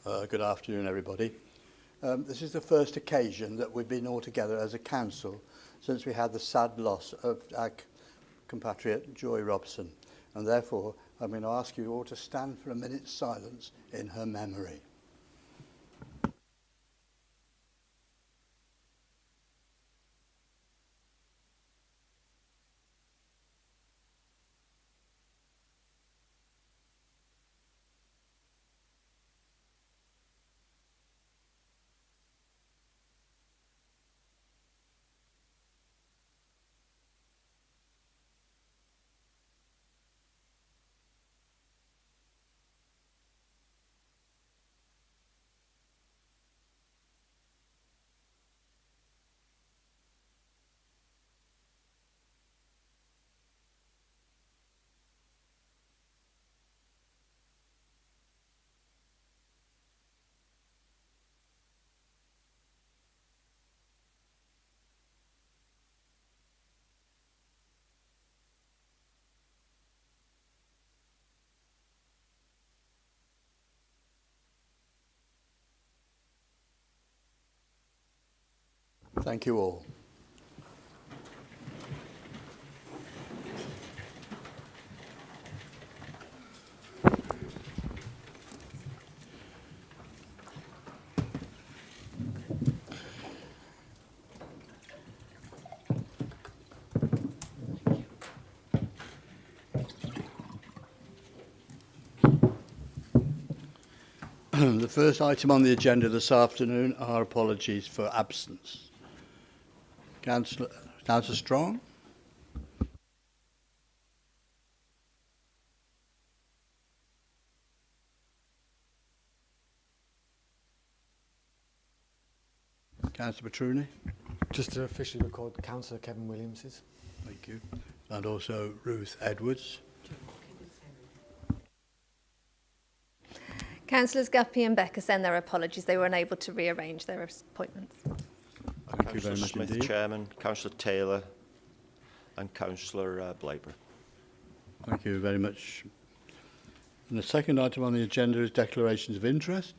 Good afternoon, everybody. This is the first occasion that we've been all together as a council since we had the sad loss of our compatriot Joy Robson, and therefore I'm going to ask you all to stand for a minute's silence in her memory. Thank you all. The first item on the agenda this afternoon are apologies for absence. Councillor Strong. Councillor Petruni. Just to officially record Councillor Kevin Williams's. Thank you. And also Ruth Edwards. Councillors Guppy and Becker send their apologies. They were unable to rearrange their appointments. Thank you very much Smith, indeed. Chairman, Councillor Taylor and Councillor Blaber. Thank you very much. And the second item on the agenda is declarations of interest.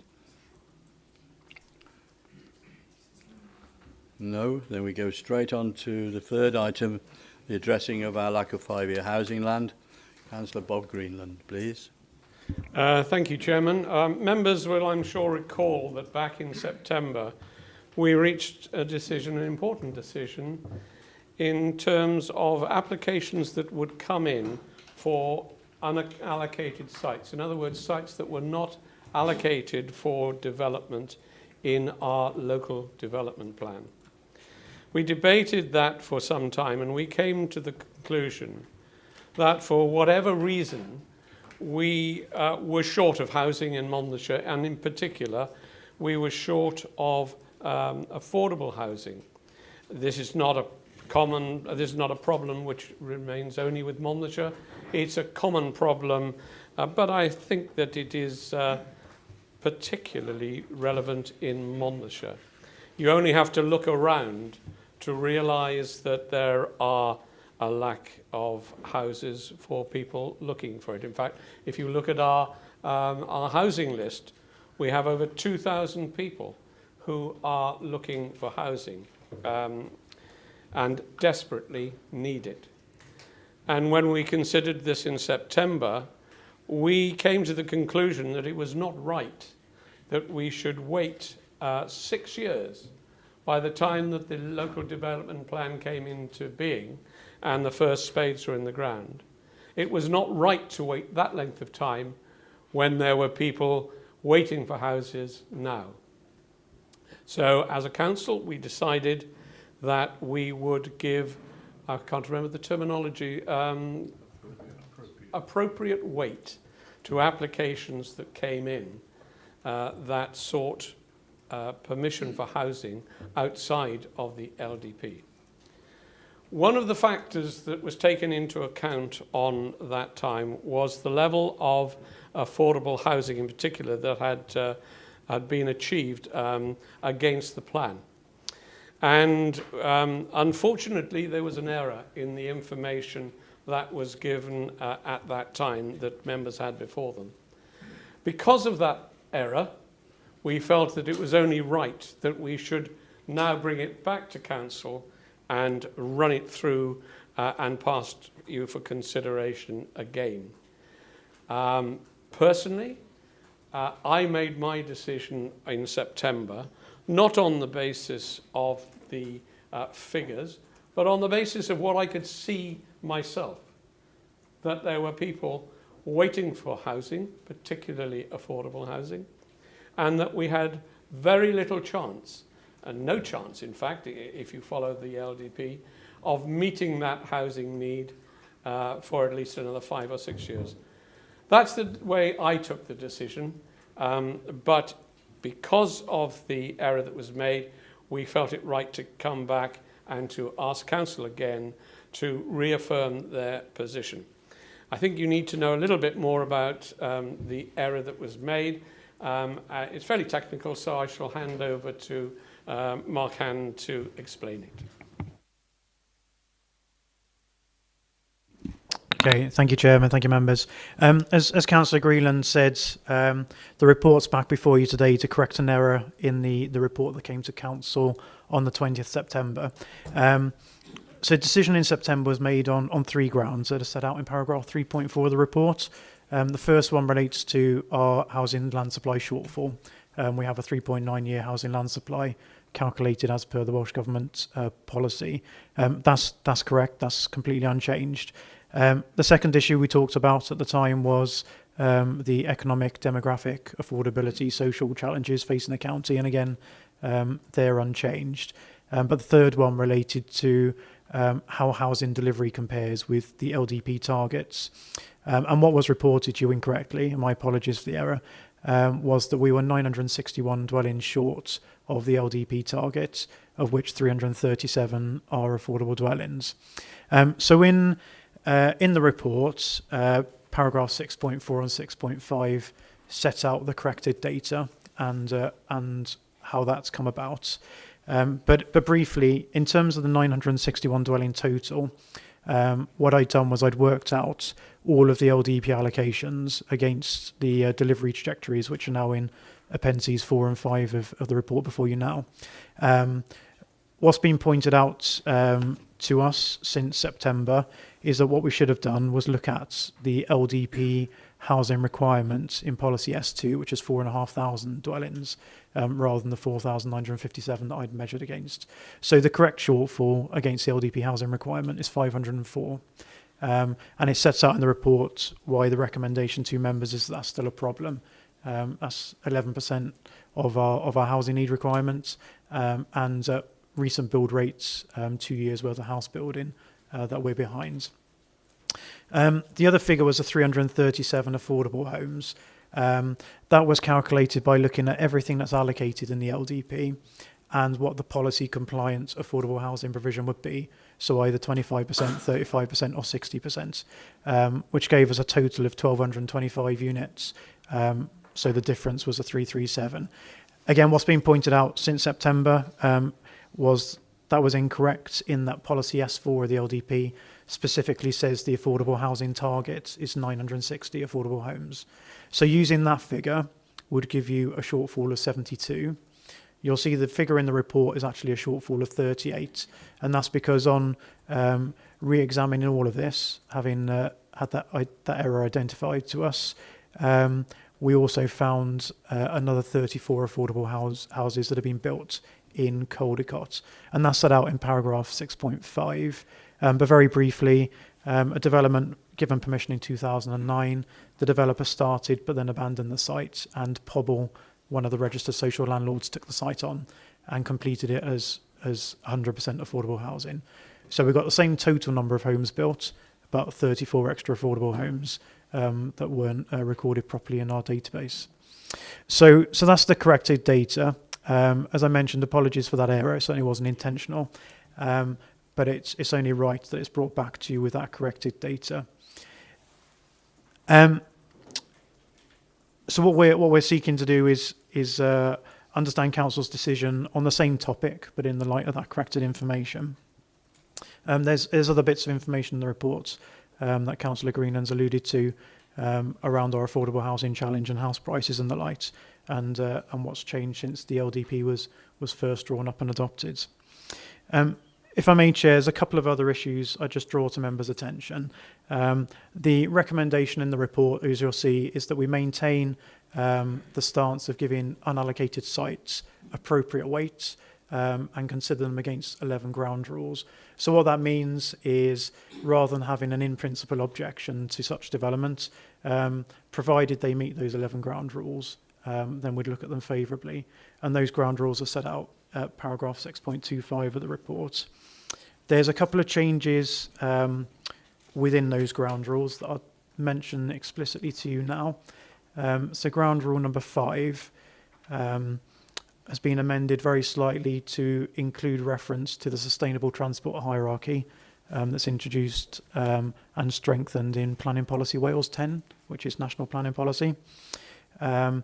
No, then we go straight on to the third item, the addressing of our lack of 5-year housing land. Councillor Bob Greenland, please. Thank you, Chairman. Members will, I'm sure, recall that back in September we reached a decision, an important decision, in terms of applications that would come in for unallocated sites. In other words, sites that were not allocated for development in our local development plan. We debated that for some time, and we came to the conclusion that for whatever reason we were short of housing in Monmouthshire, and in particular we were short of affordable housing. This is not a problem which remains only with Monmouthshire. It's a common problem, but I think that it is particularly relevant in Monmouthshire. You only have to look around to realise that there are a lack of houses for people looking for it. In fact, if you look at our housing list, we have over 2,000 people who are looking for housing and desperately need it. And when we considered this in September, we came to the conclusion that it was not right that we should wait 6 years by the time that the local development plan came into being and the first spades were in the ground. It was not right to wait that length of time when there were people waiting for houses now. So as a council, we decided that we would give, I can't remember the terminology, appropriate weight to applications that came in that sought permission for housing outside of the LDP. One of the factors that was taken into account on that time was the level of affordable housing in particular that had been achieved against the plan. And unfortunately, there was an error in the information that was given at that time that members had before them. Because of that error, we felt that it was only right that we should now bring it back to council and run it through and past you for consideration again. Personally, I made my decision in September, not on the basis of the figures, but on the basis of what I could see myself, that there were people waiting for housing, particularly affordable housing, and that we had very little chance, and no chance, in fact, if you follow the LDP, of meeting that housing need for at least another 5 or 6 years. That's the way I took the decision, but because of the error that was made, we felt it right to come back and to ask council again to reaffirm their position. I think you need to know a little bit more about the error that was made. It's fairly technical, so I shall hand over to Mark Hand to explain it. Okay, thank you, Chairman. Thank you, members. As Councillor Greenland said, the report's back before you today to correct an error in the report that came to Council on the 20th September. So decision in September was made on 3 grounds that are set out in paragraph 3.4 of the report. The first one relates to our housing land supply shortfall. We have a 3.9-year housing land supply calculated as per the Welsh Government policy. That's correct. That's completely unchanged. The second issue we talked about at the time was the economic, demographic, affordability, social challenges facing the county, and again, they're unchanged. But the third one related to how housing delivery compares with the LDP targets. And what was reported to you incorrectly, and my apologies for the error, was that we were 961 dwellings short of the LDP target, of which 337 are affordable dwellings. So in the report, paragraph 6.4 and 6.5 set out the corrected data and how that's come about. But briefly, in terms of the 961 dwelling total, what I'd done was I'd worked out all of the LDP allocations against the delivery trajectories, which are now in appendices 4 and 5 of the report before you now. What's been pointed out to us since September is that what we should have done was look at the LDP housing requirement in policy S2, which is 4,500 dwellings, rather than the 4,957 that I'd measured against. So the correct shortfall against the LDP housing requirement is 504. And it sets out in the report why the recommendation to members is that's still a problem. That's 11% of our housing need requirements, and recent build rates, 2 years worth of house building that we're behind. The other figure was the 337 affordable homes. That was calculated by looking at everything that's allocated in the LDP and what the policy compliant affordable housing provision would be. So either 25%, 35% or 60%, which gave us a total of 1,225 units. So the difference was a 337. Again, what's been pointed out since September was that was incorrect in that policy S4 of the LDP specifically says the affordable housing target is 960 affordable homes. So using that figure would give you a shortfall of 72. You'll see the figure in the report is actually a shortfall of 38, and that's because on re-examining all of this, having had that error identified to us, we also found another 34 affordable houses that have been built in Caldecott, and that's set out in paragraph 6.5. But very briefly, a development given permission in 2009, the developer started but then abandoned the site, and Pobble, one of the registered social landlords, took the site on and completed it as 100% affordable housing. So we've got the same total number of homes built, but 34 extra affordable homes that weren't recorded properly in our database. So that's the corrected data. As I mentioned, apologies for that error. It certainly wasn't intentional, but it's only right that it's brought back to you with that corrected data. So what we're seeking to do is understand Council's decision on the same topic, but in the light of that corrected information. There's other bits of information in the report that Councillor Greenland's alluded to around our affordable housing challenge and house prices and the like. and what's changed since the LDP was first drawn up and adopted. If I may, Chair, there's a couple of other issues I just draw to members' attention. The recommendation in the report, as you'll see, is that we maintain the stance of giving unallocated sites appropriate weights and consider them against 11 ground rules. So what that means is, rather than having an in-principle objection to such development, provided they meet those 11 ground rules, then we'd look at them favourably. And those ground rules are set out at paragraph 6.25 of the report. There's a couple of changes within those ground rules that I'll mention explicitly to you now. So ground rule number 5 has been amended very slightly to include reference to the sustainable transport hierarchy that's introduced and strengthened in Planning Policy Wales 10, which is National Planning Policy. So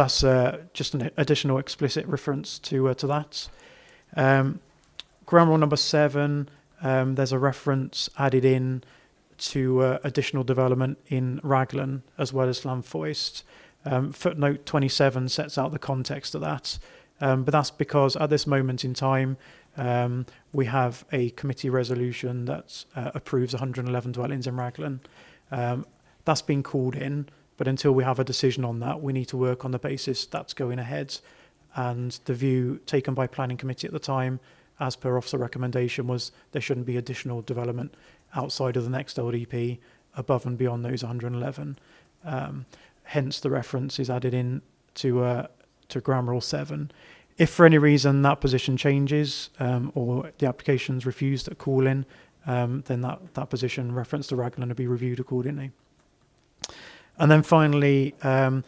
that's just an additional explicit reference to that. Ground rule number 7, there's a reference added in to additional development in Raglan as well as Llanfoist. Footnote 27 sets out the context of that, but that's because at this moment in time we have a committee resolution that approves 111 dwellings in Raglan. That's been called in, but until we have a decision on that, we need to work on the basis that's going ahead. And the view taken by Planning Committee at the time, as per officer recommendation, was there shouldn't be additional development outside of the next LDP above and beyond those 111. Hence the reference is added in to Ground Rule 7. If for any reason that position changes or the application's refused at call-in, then that position reference to Raglan will be reviewed accordingly. And then finally, a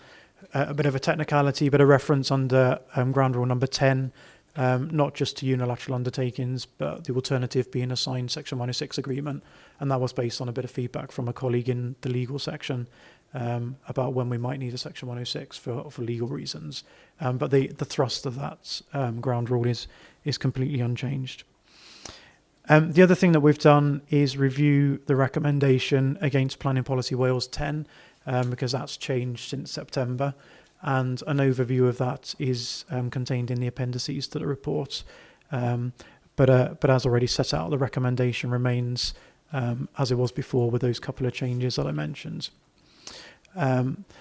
bit of a technicality, but a reference under Ground Rule number 10, not just to unilateral undertakings, but the alternative being a signed Section 106 agreement. And that was based on a bit of feedback from a colleague in the legal section about when we might need a Section 106 for legal reasons. But the thrust of that ground rule is completely unchanged. The other thing that we've done is review the recommendation against Planning Policy Wales 10, because that's changed since September. And an overview of that is contained in the appendices to the report. But as already set out, the recommendation remains as it was before, with those couple of changes that I mentioned.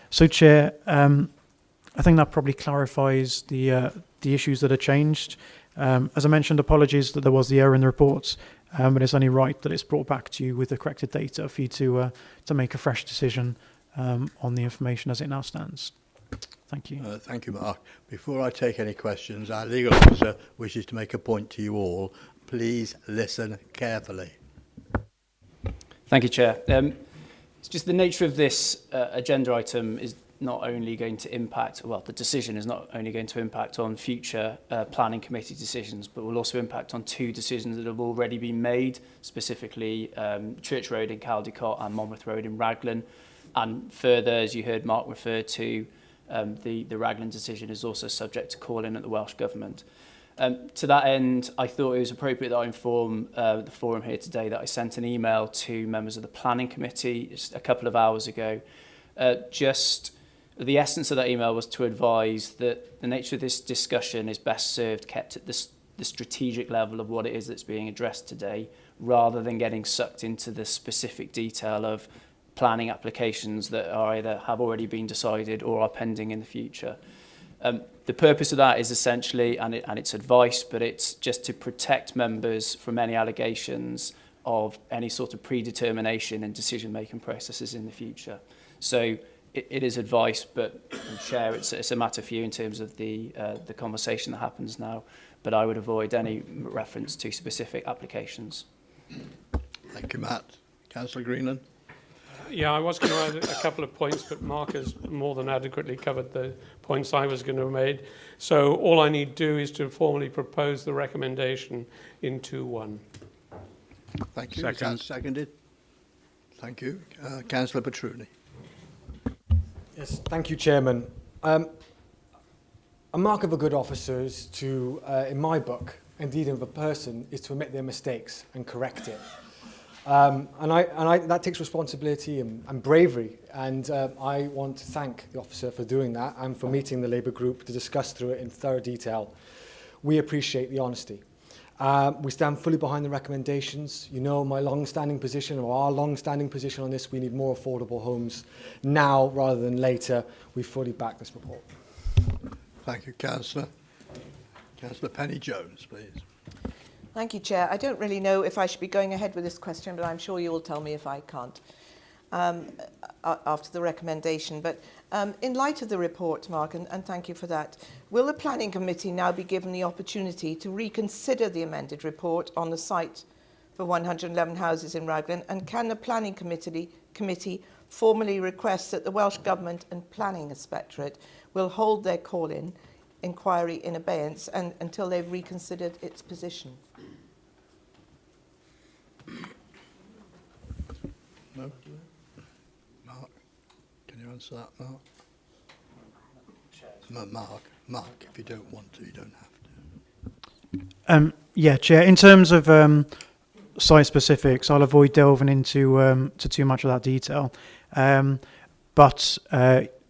So, Chair, I think that probably clarifies the issues that are changed. As I mentioned, apologies that there was the error in the reports, but it's only right that it's brought back to you with the corrected data for you to make a fresh decision on the information as it now stands. Thank you. Thank you, Mark. Before I take any questions, our legal officer wishes to make a point to you all. Please listen carefully. Thank you, Chair. It's just the nature of this agenda item is not only going to impact, well, the decision is not only going to impact on future planning committee decisions, but will also impact on two decisions that have already been made, specifically Church Road in Caldicot and Monmouth Road in Raglan. And further, as you heard Mark refer to, the Raglan decision is also subject to call-in at the Welsh Government. To that end, I thought it was appropriate that I inform the forum here today that I sent an email to members of the Planning Committee just a couple of hours ago. Just the essence of that email was to advise that the nature of this discussion is best served kept at the strategic level of what it is that's being addressed today, rather than getting sucked into the specific detail of planning applications that are either have already been decided or are pending in the future. The purpose of that is essentially, and it's advice, but it's just to protect members from any allegations of any sort of predetermination in decision-making processes in the future. So it is advice, but Chair, it's a matter for you in terms of the conversation that happens now, but I would avoid any reference to specific applications. Thank you, Matt. Councillor Greenland. Yeah, I was going to add a couple of points, but Mark has more than adequately covered the points I was going to have made. So all I need to do is to formally propose the recommendation in 2-1. Thank you. Second. Is that seconded? Thank you. Councillor Petruni. Yes, thank you, Chairman. A mark of a good officer is to, in my book, indeed of a person, is to admit their mistakes and correct it. That takes responsibility and bravery, and I want to thank the officer for doing that and for meeting the Labour group to discuss through it in thorough detail. We appreciate the honesty. We stand fully behind the recommendations. You know my long-standing position, or our long-standing position on this, we need more affordable homes now rather than later. We fully back this report. Thank you, Councillor. Councillor Penny-Jones, please. Thank you, Chair. I don't really know if I should be going ahead with this question, but I'm sure you will tell me if I can't after the recommendation. But in light of the report, Mark, and thank you for that, will the Planning Committee now be given the opportunity to reconsider the amended report on the site for 111 houses in Raglan? And can the Planning Committee formally request that the Welsh Government and Planning Inspectorate will hold their call-in inquiry in abeyance until they've reconsidered its position? No? Mark, can you answer that, Mark? Mark, if you don't want to, you don't have to. Yeah, Chair. In terms of site specifics, I'll avoid delving into to too much of that detail. But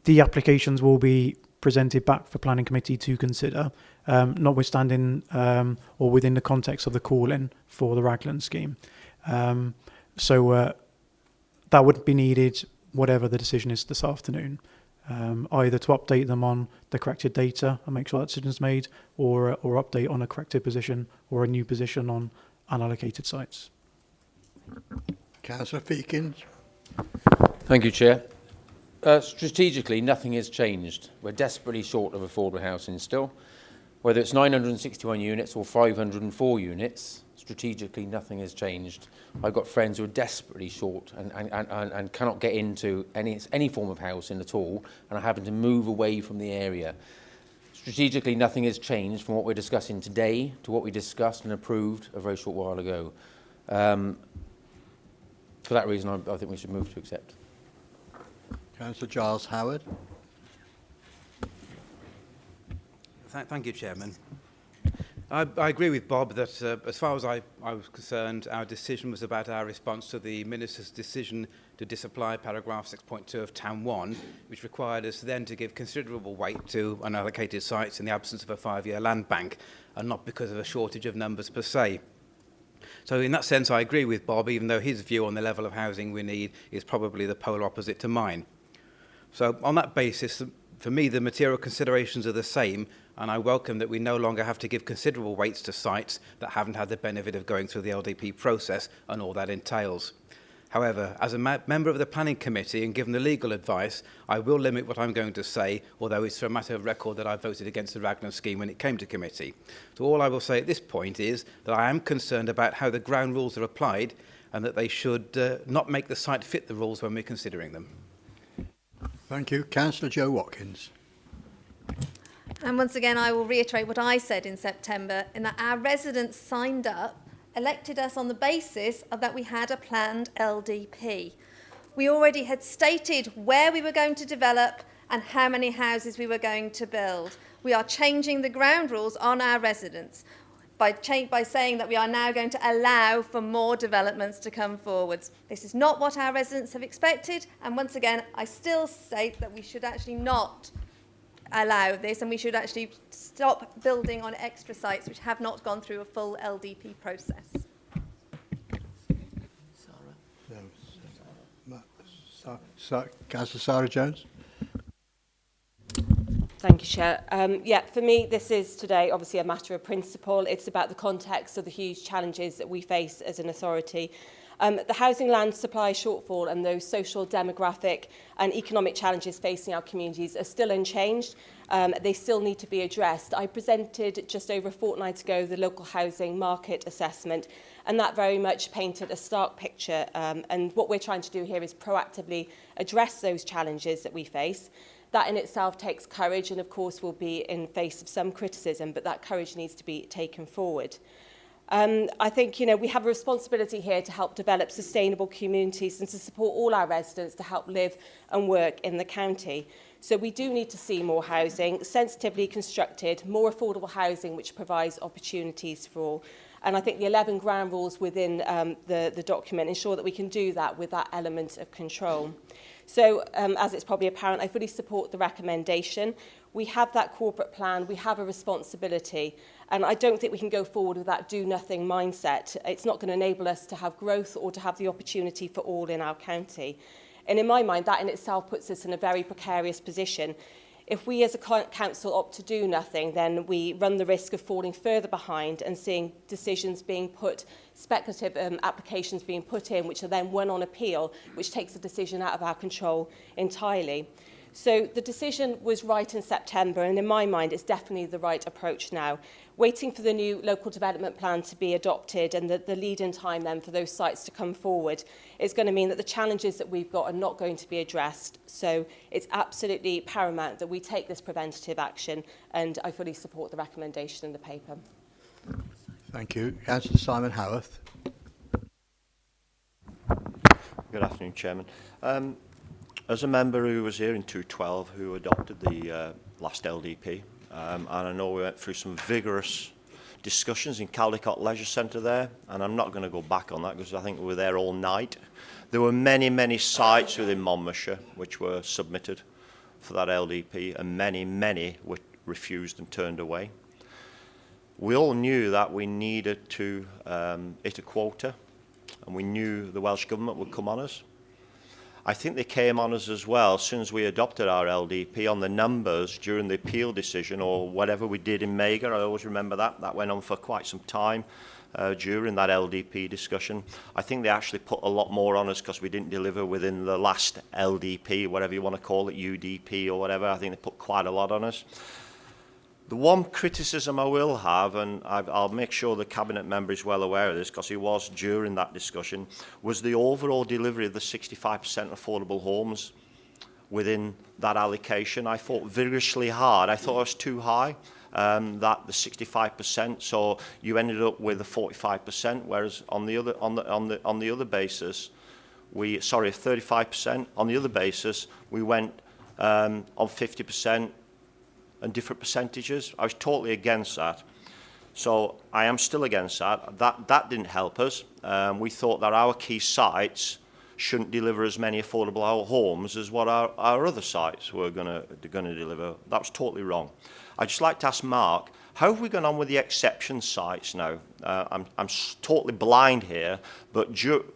the applications will be presented back for Planning Committee to consider, notwithstanding or within the context of the call-in for the Raglan scheme. So that would be needed, whatever the decision is this afternoon, either to update them on the corrected data and make sure that decision is made, or update on a corrected position or a new position on unallocated sites. Councillor Feakins. Thank you, Chair. Strategically, nothing has changed. We're desperately short of affordable housing still. Whether it's 961 units or 504 units, strategically nothing has changed. I've got friends who are desperately short and cannot get into any form of housing at all and are having to move away from the area. Strategically, nothing has changed from what we're discussing today to what we discussed and approved a very short while ago. For that reason, I think we should move to accept. Councillor Giles Howard. Thank you, Chairman. I agree with Bob that as far as I was concerned, our decision was about our response to the Minister's decision to disapply paragraph 6.2 of TAM 1, which required us then to give considerable weight to unallocated sites in the absence of a 5-year land bank, and not because of a shortage of numbers per se. So in that sense, I agree with Bob, even though his view on the level of housing we need is probably the polar opposite to mine. So on that basis, for me, the material considerations are the same, and I welcome that we no longer have to give considerable weights to sites that haven't had the benefit of going through the LDP process and all that entails. However, as a member of the Planning Committee and given the legal advice, I will limit what I'm going to say, although it's a matter of record that I voted against the Raglan scheme when it came to committee. So all I will say at this point is that I am concerned about how the ground rules are applied and that they should not make the site fit the rules when we're considering them. Thank you. Councillor Joe Watkins. And once again, I will reiterate what I said in September, in that our residents signed up, elected us on the basis of that we had a planned LDP. We already had stated where we were going to develop and how many houses we were going to build. We are changing the ground rules on our residents by saying that we are now going to allow for more developments to come forwards. This is not what our residents have expected, and once again, I still state that we should actually not allow this, and we should actually stop building on extra sites which have not gone through a full LDP process. Councillor Sarah Jones. Thank you, Chair. Yeah, for me, this is today obviously a matter of principle. It's about the context of the huge challenges that we face as an authority. The housing land supply shortfall and those social, demographic and economic challenges facing our communities are still unchanged. They still need to be addressed. I presented just over a fortnight ago the local housing market assessment, and that very much painted a stark picture. And what we're trying to do here is proactively address those challenges that we face. That in itself takes courage and, of course, will be in face of some criticism, but that courage needs to be taken forward. I think, we have a responsibility here to help develop sustainable communities and to support all our residents to help live and work in the county. So we do need to see more housing, sensitively constructed, more affordable housing which provides opportunities for all. And I think the 11 ground rules within the document ensure that we can do that with that element of control. So, as it's probably apparent, I fully support the recommendation. We have that corporate plan, we have a responsibility, and I don't think we can go forward with that do-nothing mindset. It's not going to enable us to have growth or to have the opportunity for all in our county. And in my mind, that in itself puts us in a very precarious position. If we as a council opt to do nothing, then we run the risk of falling further behind and seeing decisions being put, speculative applications being put in, which are then won on appeal, which takes the decision out of our control entirely. So the decision was right in September, and in my mind, it's definitely the right approach now. Waiting for the new local development plan to be adopted and the lead-in time then for those sites to come forward is going to mean that the challenges that we've got are not going to be addressed. So it's absolutely paramount that we take this preventative action, and I fully support the recommendation in the paper. Thank you. Councillor Simon Howarth. Good afternoon, Chairman. As a member who was here in 2012 who adopted the last LDP, and I know we went through some vigorous discussions in Caldecott Leisure Centre there, and I'm not going to go back on that because I think we were there all night. There were many, many sites within Monmouthshire which were submitted for that LDP, and many, many were refused and turned away. We all knew that we needed to hit a quota, and we knew the Welsh Government would come on us. I think they came on us as well as soon as we adopted our LDP on the numbers during the appeal decision or whatever we did in Mega. I always remember that. That went on for quite some time during that LDP discussion. I think they actually put a lot more on us because we didn't deliver within the last LDP, whatever you want to call it, UDP or whatever. I think they put quite a lot on us. The one criticism I will have, and I'll make sure the Cabinet member is well aware of this because he was during that discussion, was the overall delivery of the 65% affordable homes within that allocation. I fought vigorously hard. I thought it was too high, that the 65%. So you ended up with a 45%, whereas on the other basis, 35%. On the other basis, we went on 50%. And different percentages. I was totally against that. So I am still against that. That didn't help us. We thought that our key sites shouldn't deliver as many affordable homes as what our other sites were going to deliver. That was totally wrong. I'd just like to ask Mark, how have we gone on with the exception sites now? I'm totally blind here, but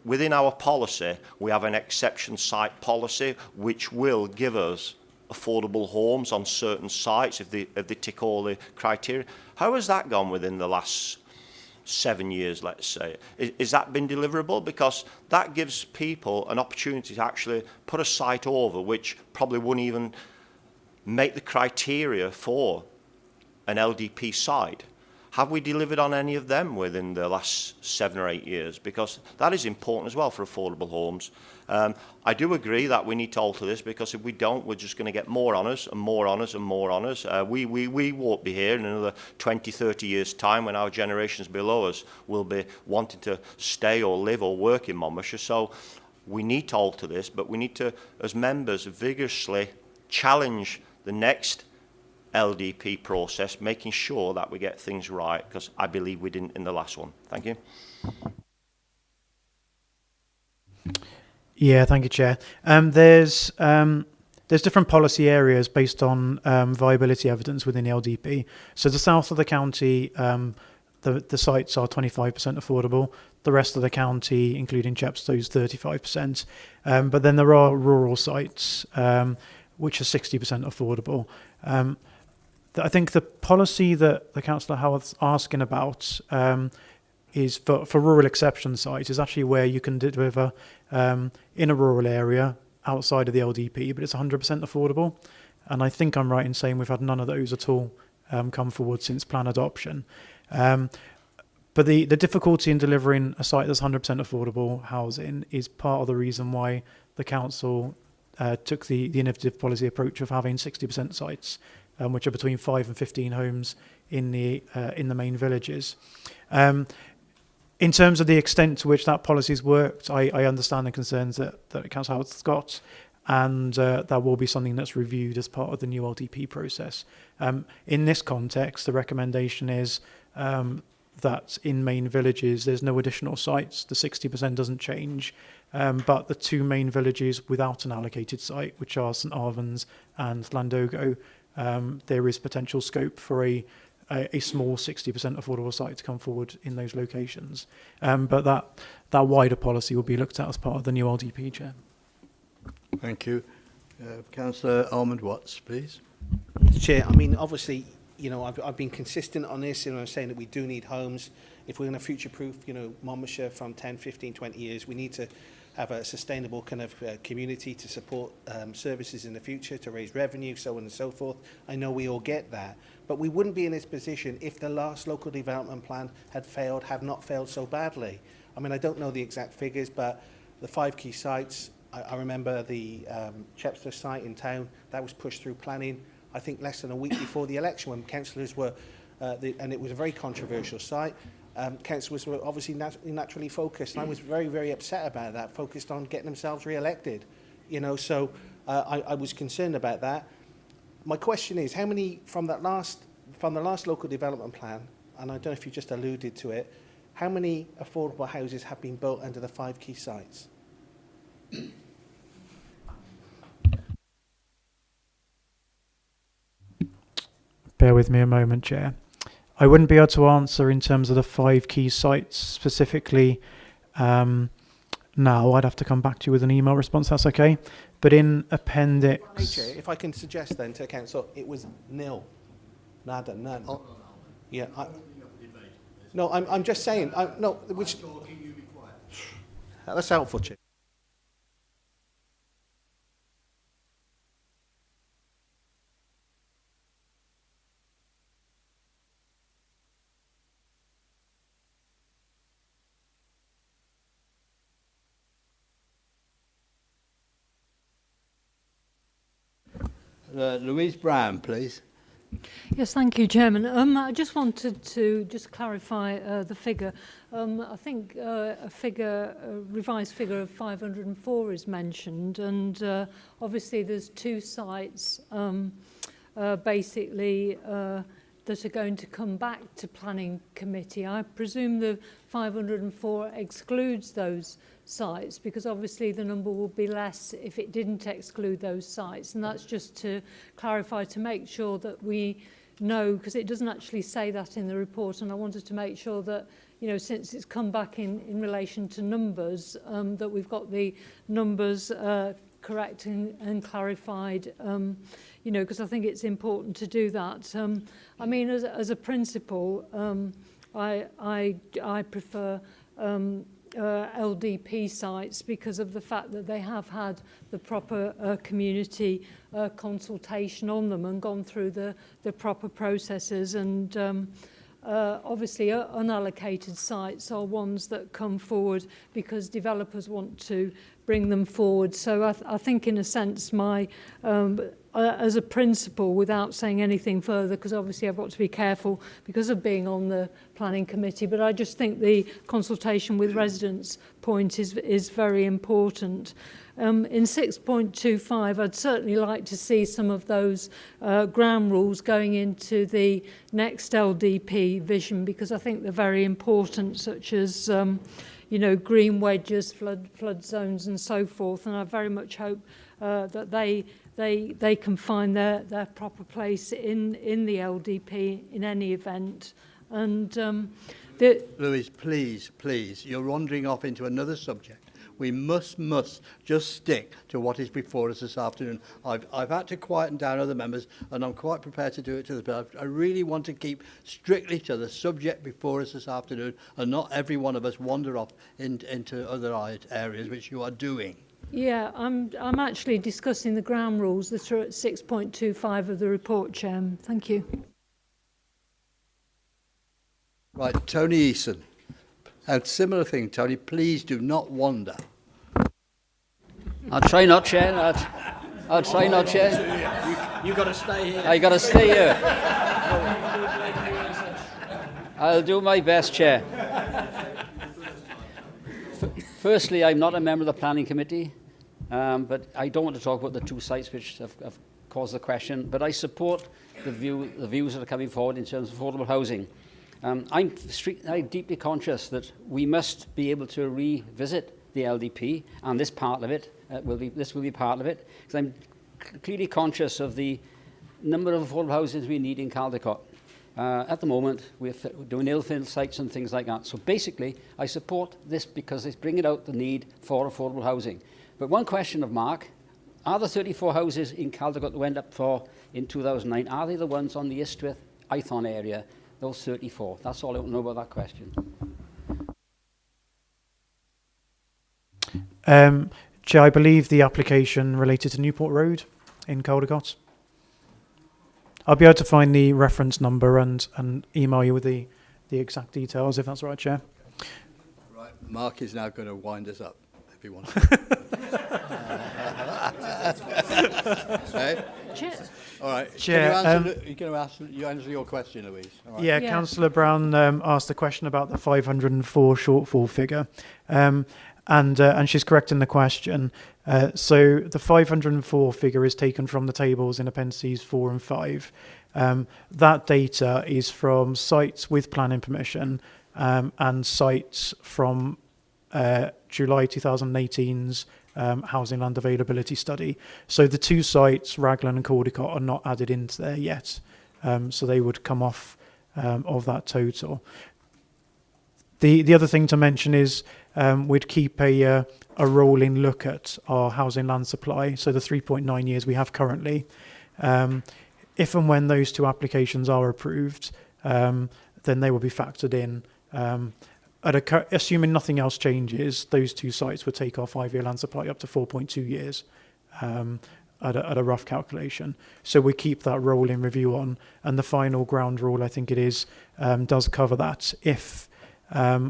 within our policy, we have an exception site policy which will give us affordable homes on certain sites if they tick all the criteria. How has that gone within the last 7 years, let's say? Is that been deliverable? Because that gives people an opportunity to actually put a site over which probably wouldn't even make the criteria for an LDP site. Have we delivered on any of them within the last 7 or 8 years? Because that is important as well for affordable homes. I do agree that we need to alter this because if we don't, we're just going to get more on us and more on us and more on us. We won't be here in another 20, 30 years' time when our generations below us will be wanting to stay or live or work in Monmouthshire. So we need to alter this, but we need to, as members, vigorously challenge the next LDP process, making sure that we get things right, because I believe we didn't in the last one. Thank you. Yeah, thank you, Chair. There's different policy areas based on viability evidence within the LDP. So the south of the county, the sites are 25% affordable. The rest of the county, including Chepstow, is 35%. But then there are rural sites, which are 60% affordable. I think the policy that the Councillor Howard's asking about is for rural exception sites is actually where you can deliver in a rural area outside of the LDP, but it's 100% affordable. And I think I'm right in saying we've had none of those at all come forward since plan adoption. But the difficulty in delivering a site that's 100% affordable housing is part of the reason why the council took the innovative policy approach of having 60% sites, which are between 5 and 15 homes in the main villages. In terms of the extent to which that policy's worked, I understand the concerns that Councillor Howard's got, and that will be something that's reviewed as part of the new LDP process. In this context, the recommendation is that in main villages there's no additional sites. The 60% doesn't change, but the two main villages without an allocated site, which are St Arvan's and Llandogo, there is potential scope for a small 60% affordable site to come forward in those locations. But that wider policy will be looked at as part of the new LDP, Chair. Thank you. Councillor Almond-Watts, please. Chair, I mean, obviously, you know, I've been consistent on this, you know, saying that we do need homes. If we're going to future-proof, you know, Monmouthshire from 10, 15, 20 years, we need to have a sustainable kind of community to support services in the future, to raise revenue, so on and so forth. I know we all get that. But we wouldn't be in this position if the last local development plan had not failed so badly. I mean, I don't know the exact figures, but the 5 key sites, I remember the Chepstow site in town, that was pushed through planning, I think less than a week before the election, when councillors were, and it was a very controversial site. Councillors were obviously naturally focused, and I was very, very upset about that, focused on getting themselves re-elected. You know, so I was concerned about that. My question is, how many from the last local development plan, and I don't know if you just alluded to it, how many affordable houses have been built under the 5 key sites? Bear with me a moment, Chair. I wouldn't be able to answer in terms of the 5 key sites specifically now. I'd have to come back to you with an email response, that's okay. But in appendix... Hey, Chair, if I can suggest then to council, it was nil. Nada, none. Oh. Yeah. No, I'm just saying. No, which... That's helpful, Chair. Louise Brown, please. Yes, thank you, Chairman. I just wanted to just clarify the figure. I think a revised figure of 504 is mentioned, and obviously there's 2 sites basically that are going to come back to Planning Committee. I presume the 504 excludes those sites, because obviously the number will be less if it didn't exclude those sites, and that's just to clarify, to make sure that we know, because it doesn't actually say that in the report, and I wanted to make sure that, you know, since it's come back in relation to numbers, that we've got the numbers correct and clarified, you know, because I think it's important to do that. I mean, as a principle, I prefer LDP sites because of the fact that they have had the proper community consultation on them and gone through the proper processes, and obviously unallocated sites are ones that come forward because developers want to bring them forward. So I think in a sense my as a principle, without saying anything further, because obviously I've got to be careful because of being on the planning committee, but I just think the consultation with residents point is very important. In 6.25, I'd certainly like to see some of those ground rules going into the next LDP vision, because I think they're very important, such as you know, green wedges, flood zones and so forth, and I very much hope that they can find their proper place in the LDP in any event. And Louise, please, you're wandering off into another subject. We must just stick to what is before us this afternoon. I've had to quieten down other members, and I'm quite prepared to do it to this, but I really want to keep strictly to the subject before us this afternoon, and not every one of us wander off into other areas, which you are doing. yeah, I'm actually discussing the ground rules that are at 6.25 of the report, Chairman. Thank you. Right, Tony Eason. And similar thing, Tony, please do not wander. I'll try not, Chair. I'll try not, Chair. You've got to stay here. I got to stay here. I'll do my best, Chair. Firstly, I'm not a member of the Planning Committee. but I don't want to talk about the two sites which have caused the question, but I support the views that are coming forward in terms of affordable housing. I'm deeply conscious that we must be able to revisit the LDP, and this part of it will be part of it, because I'm clearly conscious of the number of affordable houses we need in Caldecott. At the moment, we're doing ill-filled sites and things like that. So basically, I support this because it's bringing out the need for affordable housing. But one question of Mark, are the 34 houses in Caldecott that went up for in 2009, are they the ones on the Ystwyth, Ithon area, those 34? That's all I want to know about that question. Chair, I believe the application related to Newport Road in Caldecott. I'll be able to find the reference number and email you with the exact details, if that's right, Chair. Right, Mark is now going to wind us up, if he wants. Chair. All right. Chair, You answer your question, Louise. All right. Yeah, Councillor Brown asked a question about the 504 shortfall figure. And she's correct in the question. So the 504 figure is taken from the tables in appendices 4 and 5. That data is from sites with planning permission and sites from July 2018's housing land availability study. So the two sites, Raglan and Caldecott, are not added into there yet. So they would come off of that total. The other thing to mention is we'd keep a rolling look at our housing land supply, so the 3.9 years we have currently. If and when those two applications are approved, then they will be factored in. Assuming nothing else changes, those two sites would take our 5-year land supply up to 4.2 years at a rough calculation. So we keep that rolling review on, and the final ground rule, I think it is, does cover that. If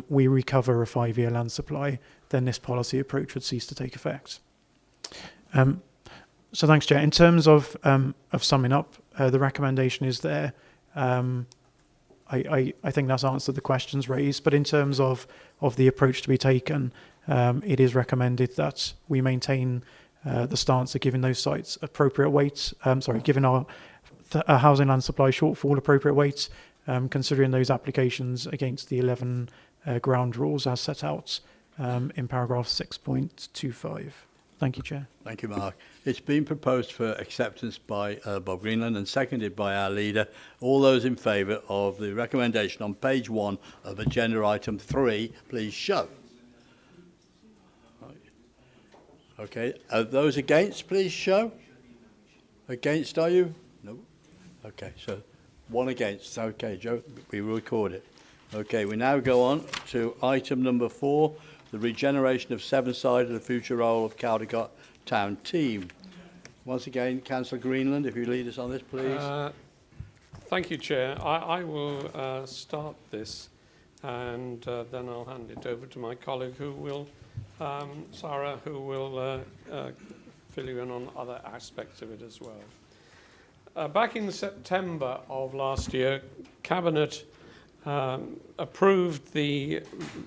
we recover a 5-year land supply, then this policy approach would cease to take effect. So thanks, Chair. In terms of summing up, the recommendation is there. I think that's answered the questions raised, but in terms of the approach to be taken, it is recommended that we maintain the stance of giving those sites appropriate weights, giving our housing land supply shortfall appropriate weights, considering those applications against the 11 ground rules as set out in paragraph 6.25. Thank you, Chair. Thank you, Mark. It's been proposed for acceptance by Bob Greenland and seconded by our leader. All those in favour of the recommendation on page 1 of agenda item 3, please show. Okay. Those against, please show. Against, are you? No. Okay, so 1 against. Okay, Joe, we will record it. Okay, we now go on to item number 4, the regeneration of Sevenside and the future role of Caldecott Town Team. Once again, Councillor Greenland, if you lead us on this, please. Thank you, Chair. I will start this, and then I'll hand it over to my colleague, who will, Sarah, who will fill you in on other aspects of it as well. Back in September of last year, Cabinet approved the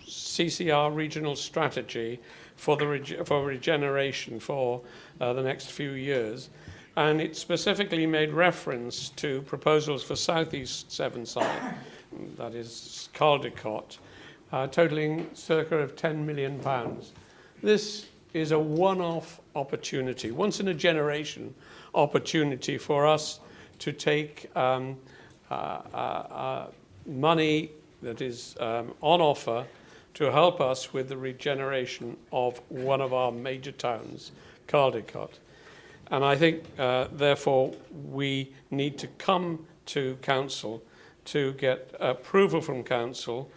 CCR regional strategy for regeneration for the next few years, and it specifically made reference to proposals for Southeast Sevenside, that is Caldecott, totaling circa of £10 million. This is a one-off opportunity, once in a generation opportunity for us to take money that is on offer to help us with the regeneration of one of our major towns, Caldecott. And I think, therefore, we need to come to Council to get approval from Council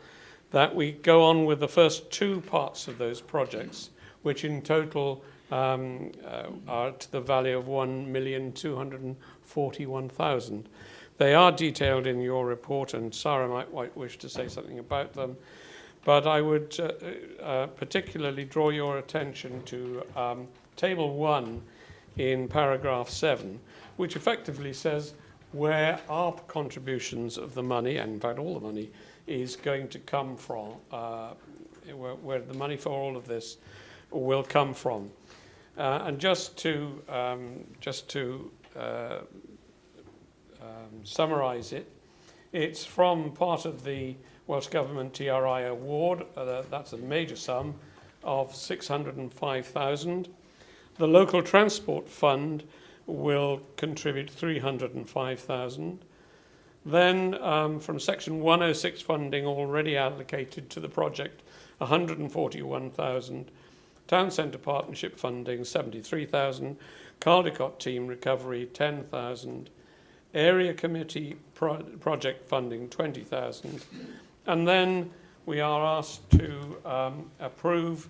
that we go on with the first 2 parts of those projects, which in total are to the value of £1,241,000. They are detailed in your report, and Sarah might wish to say something about them. But I would particularly draw your attention to Table 1 in paragraph 7, which effectively says where our contributions of the money, and in fact all the money, is going to come from, where the money for all of this will come from. And just to summarise it, it's from part of the Welsh Government TRI award. That's a major sum of 605,000. The local transport fund will contribute 305,000. Then from section 106 funding already allocated to the project, 141,000. Town Centre Partnership funding, 73,000. Caldecott Team Recovery, 10,000. Area Committee project funding, 20,000. And then we are asked to approve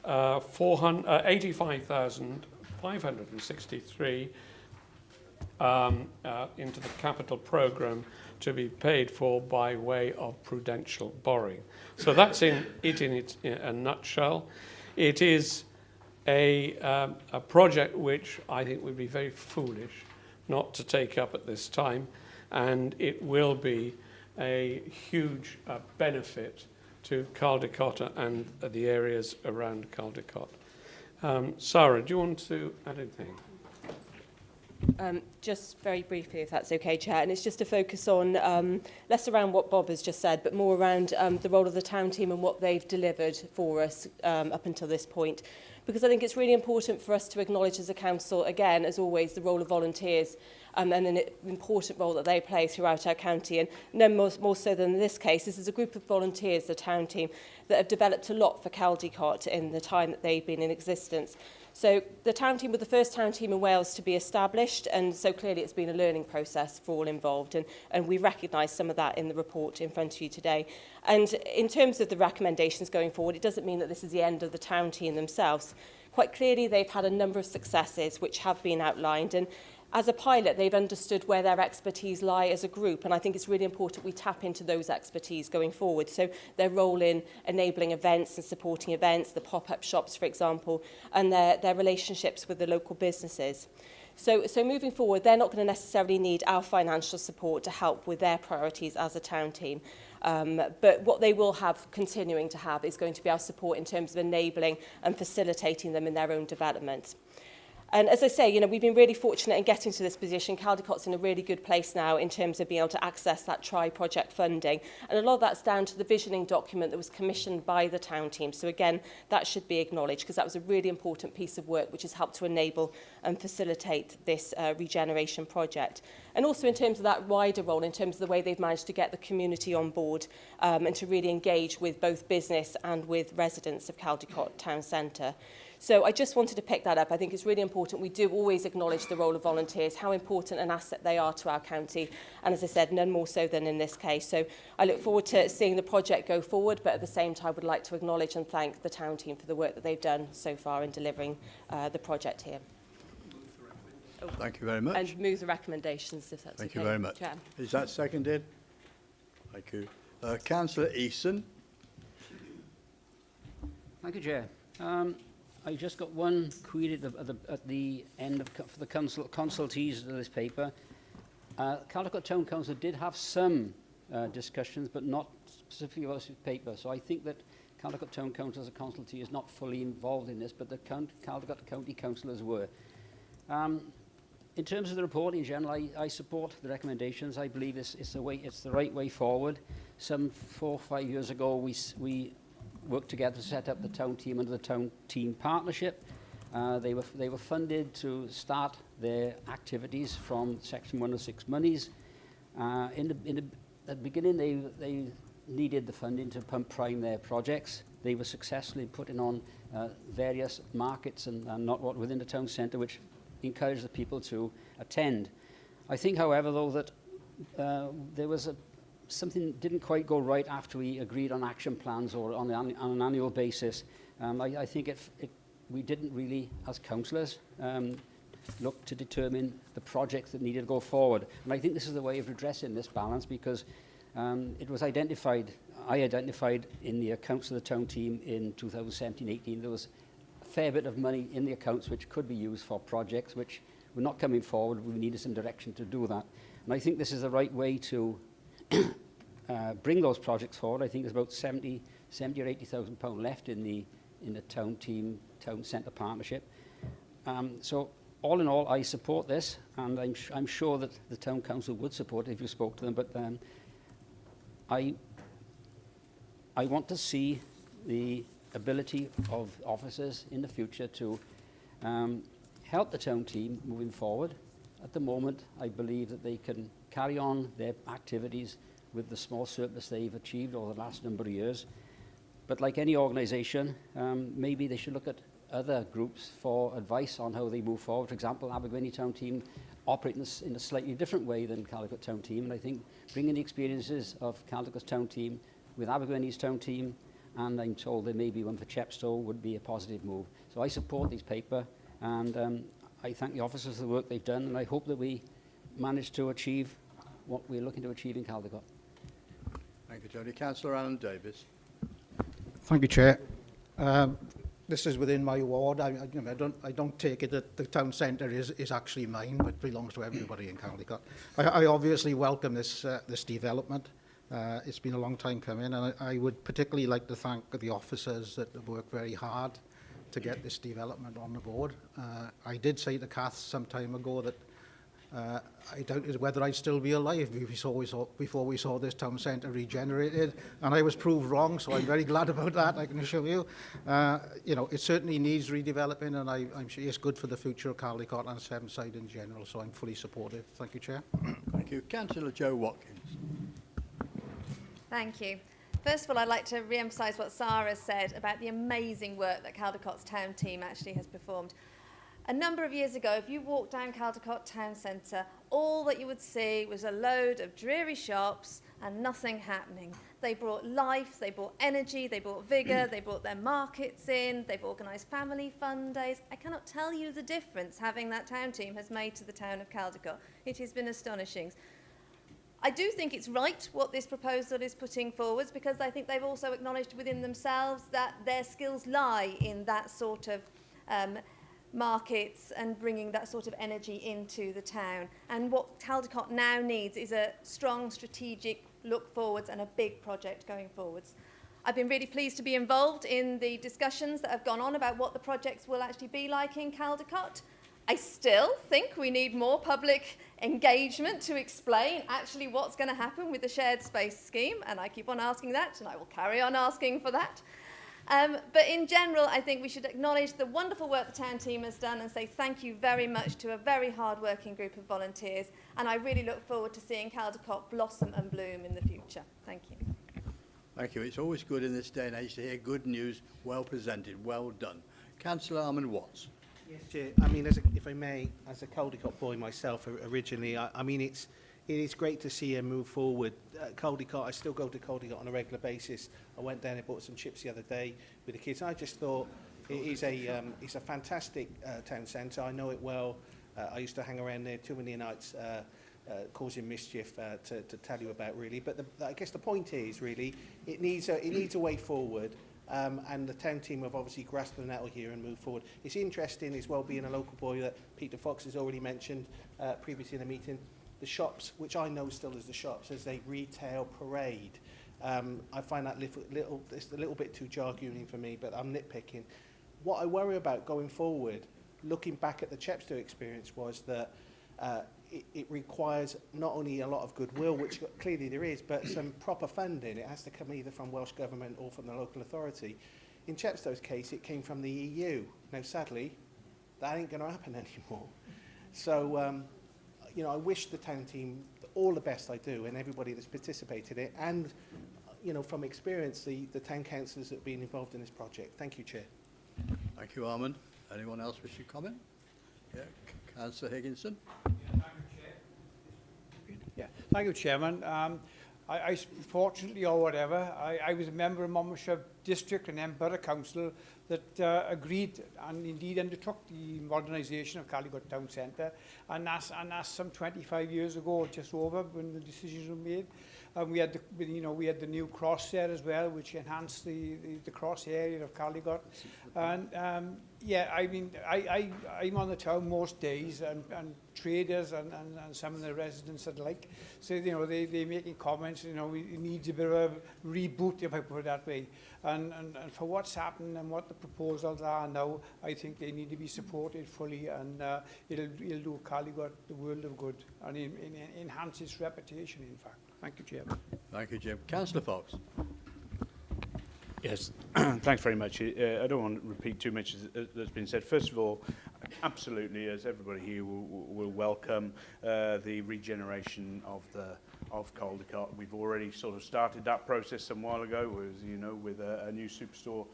85,563 into the capital programme to be paid for by way of prudential borrowing. So that's in a nutshell. It is a project which I think would be very foolish not to take up at this time, and it will be a huge benefit to Caldecott and the areas around Caldecott. Sarah, do you want to add anything? Just very briefly, if that's okay, Chair, and it's just to focus on less around what Bob has just said, but more around the role of the town team and what they've delivered for us up until this point. Because I think it's really important for us to acknowledge as a council, again, as always, the role of volunteers and an important role that they play throughout our county. And no more so than in this case, this is a group of volunteers, the town team, that have developed a lot for Caldecott in the time that they've been in existence. So the town team were the first town team in Wales to be established, and so clearly it's been a learning process for all involved, and we recognise some of that in the report in front of you today. And in terms of the recommendations going forward, it doesn't mean that this is the end of the town team themselves. Quite clearly, they've had a number of successes which have been outlined, and as a pilot, they've understood where their expertise lie as a group, and I think it's really important we tap into those expertise going forward. So their role in enabling events and supporting events, the pop-up shops, for example, and their relationships with the local businesses. So moving forward, they're not going to necessarily need our financial support to help with their priorities as a town team. But what they will have, continuing to have, is going to be our support in terms of enabling and facilitating them in their own development. And as I say, you know, we've been really fortunate in getting to this position. Caldecott's in a really good place now in terms of being able to access that tri-project funding. And a lot of that's down to the visioning document that was commissioned by the town team. So again, that should be acknowledged because that was a really important piece of work which has helped to enable and facilitate this regeneration project. And also in terms of that wider role, in terms of the way they've managed to get the community on board and to really engage with both business and with residents of Caldecott Town Centre. So I just wanted to pick that up. I think it's really important. We do always acknowledge the role of volunteers, how important an asset they are to our county. And as I said, none more so than in this case. So I look forward to seeing the project go forward, but at the same time, would like to acknowledge and thank the town team for the work that they've done so far in delivering the project here. Thank you very much. And move the recommendations, if that's Thank okay. you very much. Chair. Is that seconded? Thank you. Councillor Eason. Thank you, Chair. I just got one query at the end of for the consultees of this paper. Caldecott Town Council did have some discussions, but not specifically about this paper. So I think that Caldecott Town Council as a consultee is not fully involved in this, but the Caldecott County Councillors were. In terms of the report in general, I support the recommendations. I believe it's the right way forward. Some 4 or 5 years ago, we worked together to set up the town team under the town team partnership. They were funded to start their activities from Section 106 monies. At the beginning, they needed the funding to pump prime their projects. They were successfully putting on various markets and not what within the town centre, which encouraged the people to attend. I think, however, though, that there was something didn't quite go right after we agreed on action plans or on an annual basis. I think we didn't really, as councillors, look to determine the projects that needed to go forward. And I think this is the way of addressing this balance because it was identified, I identified in the accounts of the town team in 2017-18, there was a fair bit of money in the accounts which could be used for projects which were not coming forward. We needed some direction to do that. And I think this is the right way to bring those projects forward. I think there's about 70 or 80,000 pound left in the town centre partnership. So all in all, I support this, and I'm sure that the Town Council would support it if you spoke to them, but I want to see the ability of officers in the future to help the town team moving forward. At the moment, I believe that they can carry on their activities with the small surplus they've achieved over the last number of years. But like any organisation, maybe they should look at other groups for advice on how they move forward. For example, Abergwyni Town Team operate in a slightly different way than Caldicot Town Team, and I think bringing the experiences of Caldicot's Town Team with Abergwyni's Town Team, and I'm told there may be one for Chepstow, would be a positive move. So I support this paper, and I thank the officers for the work they've done, and I hope that we manage to achieve what we're looking to achieve in Caldicot. Thank you, Tony. Councillor Alan Davis. Thank you, Chair. This is within my ward. I don't take it that the town centre is actually mine, but belongs to everybody in Caldicot. I obviously welcome this development. It's been a long time coming, and I would particularly like to thank the officers that have worked very hard to get this development on the board. I did say to Kath some time ago that I doubted whether I'd still be alive before we saw this town centre regenerated, and I was proved wrong, so I'm very glad about that, I can assure you. You know, it certainly needs redeveloping, and I'm sure it's good for the future of Caldicot and Sevenside in general, so I'm fully supportive. Thank you, Chair. Thank you. Councillor Joe Watkins. Thank you. First of all, I'd like to re-emphasise what Sarah said about the amazing work that Caldicot's town team actually has performed. A number of years ago, if you walked down Caldicot town centre, all that you would see was a load of dreary shops and nothing happening. They brought life, they brought energy, they brought vigour, they brought their markets in, they've organised family fun days. I cannot tell you the difference having that town team has made to the town of Caldicot. It has been astonishing. I do think it's right what this proposal is putting forwards, because I think they've also acknowledged within themselves that their skills lie in that sort of markets and bringing that sort of energy into the town. And what Caldicot now needs is a strong strategic look forwards and a big project going forwards. I've been really pleased to be involved in the discussions that have gone on about what the projects will actually be like in Caldicot. I still think we need more public engagement to explain actually what's going to happen with the shared space scheme, and I keep on asking that, and I will carry on asking for that. But in general, I think we should acknowledge the wonderful work the town team has done and say thank you very much to a very hard-working group of volunteers, and I really look forward to seeing Caldicot blossom and bloom in the future. Thank you. Thank you. It's always good in this day and age to hear good news, well presented, well done. Councillor Armand Watts. Yes, Chair. I mean, if I may, as a Caldicot boy myself originally, I mean, it is great to see him move forward. Caldicot, I still go to Caldicot on a regular basis. I went down and bought some chips the other day with the kids. I just thought it's a fantastic town centre. I know it well. I used to hang around there too many nights causing mischief to tell you about, really. But I guess the point is, really, it needs a way forward. And the town team have obviously grasped the nettle here and moved forward. It's interesting as well, being a local boy, that Peter Fox has already mentioned previously in the meeting, the shops, which I know still as the shops, as a retail parade. I find that it's a little bit too jargony for me, but I'm nitpicking. What I worry about going forward, looking back at the Chepstow experience, was that it requires not only a lot of goodwill, which clearly there is, but some proper funding. It has to come either from Welsh Government or from the local authority. In Chepstow's case, it came from the EU. Now, sadly, that ain't going to happen anymore. So, you know, I wish the town team all the best, I do, and everybody that's participated in it, and, you know, from experience, the town councillors that have been involved in this project. Thank you, Chair. Thank you, Armand. Anyone else wish to comment? Yeah, Councillor Higginson. Yeah, thank you, Chairman. I fortunately, or whatever, I was a member of Monmouthshire District and then Borough Council that agreed and indeed undertook the modernisation of Caldicot Town Centre, and that's some 25 years ago, just over, when the decisions were made. And we had the new cross there as well, which enhanced the cross area of Caligott. And yeah, I mean, I'm on the town most days, and traders and some of the residents alike. So, you know, they're making comments, you know, it needs a bit of a reboot, if I put it that way. And for what's happened and what the proposals are now, I think they need to be supported fully, and it'll do Caligott the world of good, and enhance its reputation, in fact. Thank you, Chairman. Thank you, Jim. Councillor Fox. Yes, thanks very much. I don't want to repeat too much that's been said. First of all, absolutely, as everybody here will welcome the regeneration of Caldecott. We've already sort of started that process some while ago, as you know, with a new superstore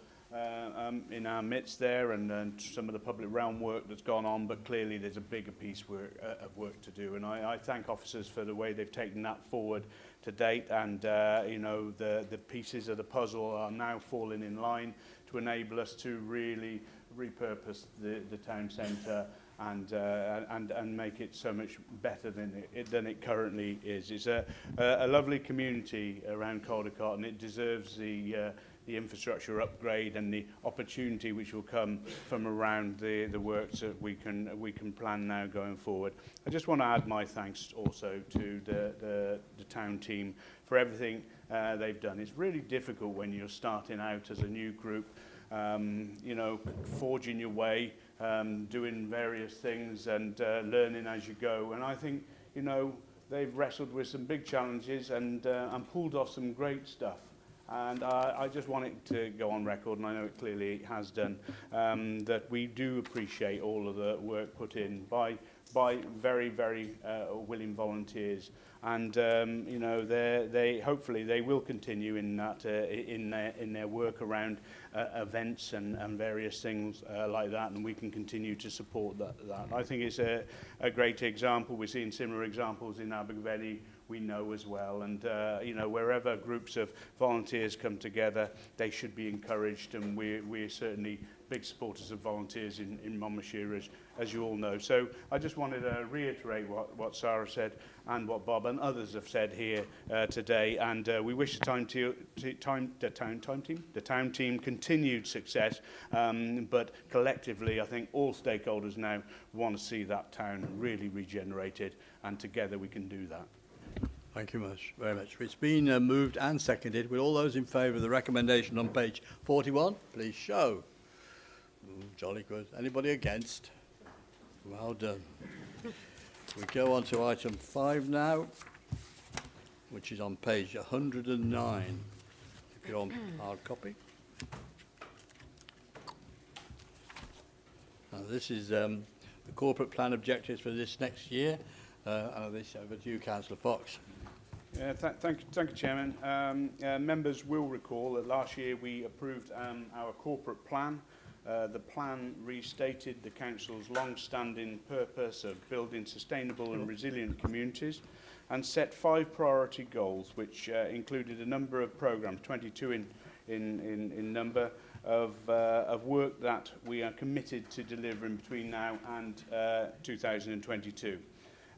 in our midst there, and some of the public realm work that's gone on, but clearly there's a bigger piece of work to do, and I thank officers for the way they've taken that forward to date, and you know, the pieces of the puzzle are now falling in line to enable us to really repurpose the town centre and make it so much better than it currently is. It's a lovely community around Caldecott, and it deserves the infrastructure upgrade and the opportunity which will come from around the works that we can plan now going forward. I just want to add my thanks also to the town team for everything they've done. It's really difficult when you're starting out as a new group, you know, forging your way, doing various things and learning as you go. And I think, you know, they've wrestled with some big challenges and pulled off some great stuff. And I just want it to go on record, and I know it clearly has done, that we do appreciate all of the work put in by very, very willing volunteers. And you know, they hopefully they will continue in that in their work around events and various things like that, and we can continue to support that. I think it's a great example. We're seeing similar examples in Abergavenny, we know as well, and you know, wherever groups of volunteers come together, they should be encouraged, and we're certainly big supporters of volunteers in Monmouthshire, as you all know. So I just wanted to reiterate what Sarah said and what Bob and others have said here today, and we wish the town team continued success, but collectively I think all stakeholders now want to see that town really regenerated, and together we can do that. Thank you very much. It's been moved and seconded. With all those in favour of the recommendation on page 41, please show. Jolly good. Anybody against? Well done. We go on to item 5 now, which is on page 109, if you're on hard copy. Now this is the corporate plan objectives for this next year. This over to you, Councillor Fox. Yeah, thank you, Chairman. Members will recall that last year we approved our corporate plan. The plan restated the Council's long-standing purpose of building sustainable and resilient communities, and set 5 priority goals, which included a number of programmes, 22 in number, of work that we are committed to delivering between now and 2022.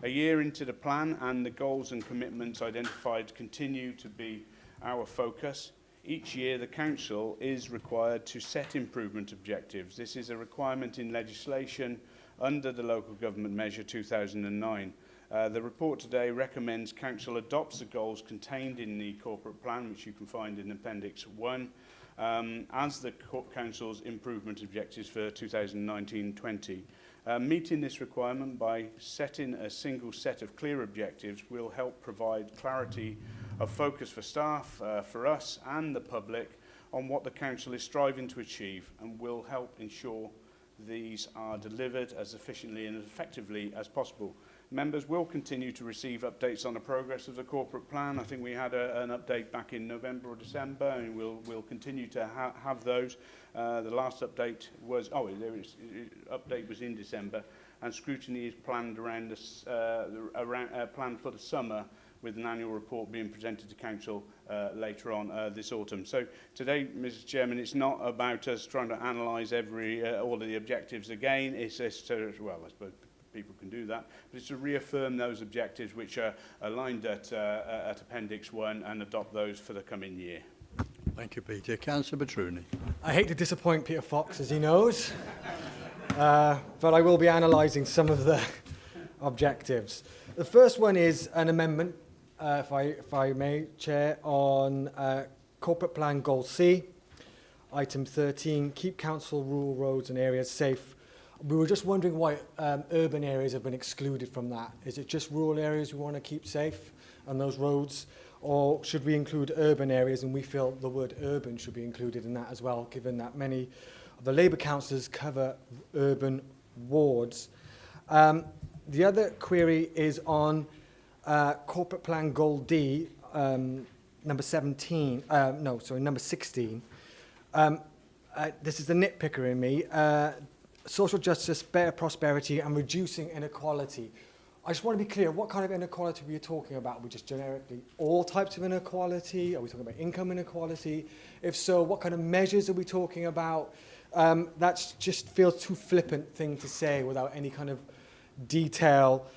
A year into the plan, and the goals and commitments identified continue to be our focus. Each year the Council is required to set improvement objectives. This is a requirement in legislation under the Local Government Measure 2009. The report today recommends Council adopts the goals contained in the corporate plan, which you can find in Appendix 1, as the Council's improvement objectives for 2019-20. Meeting this requirement by setting a single set of clear objectives will help provide clarity of focus for staff, for us and the public on what the Council is striving to achieve, and will help ensure these are delivered as efficiently and effectively as possible. Members will continue to receive updates on the progress of the corporate plan. I think we had an update back in November or December, and we'll continue to have those. The last update was update was in December, and scrutiny is planned around planned for the summer, with an annual report being presented to Council later on this autumn. So today, Mr. Chairman, it's not about us trying to analyse all of the objectives again. It's just to, well, I suppose, people can do that, but it's to reaffirm those objectives which are aligned at Appendix 1 and adopt those for the coming year. Thank you, Peter. Councillor Batruni. I hate to disappoint Peter Fox, as he knows, but I will be analysing some of the objectives. The first one is an amendment, if I may, Chair, on Corporate Plan Goal C, Item 13, keep council rural roads and areas safe. We were just wondering why urban areas have been excluded from that. Is it just rural areas we want to keep safe on those roads? Or should we include urban areas? And we feel the word urban should be included in that as well, given that many of the Labour councillors cover urban wards. The other query is on Corporate Plan Goal D, number 16. This is the nitpicker in me. Social justice, better prosperity, and reducing inequality. I just want to be clear, what kind of inequality are we talking about? Are we just generically all types of inequality? Are we talking about income inequality? If so, what kind of measures are we talking about? That just feels too flippant thing to say without any kind of detail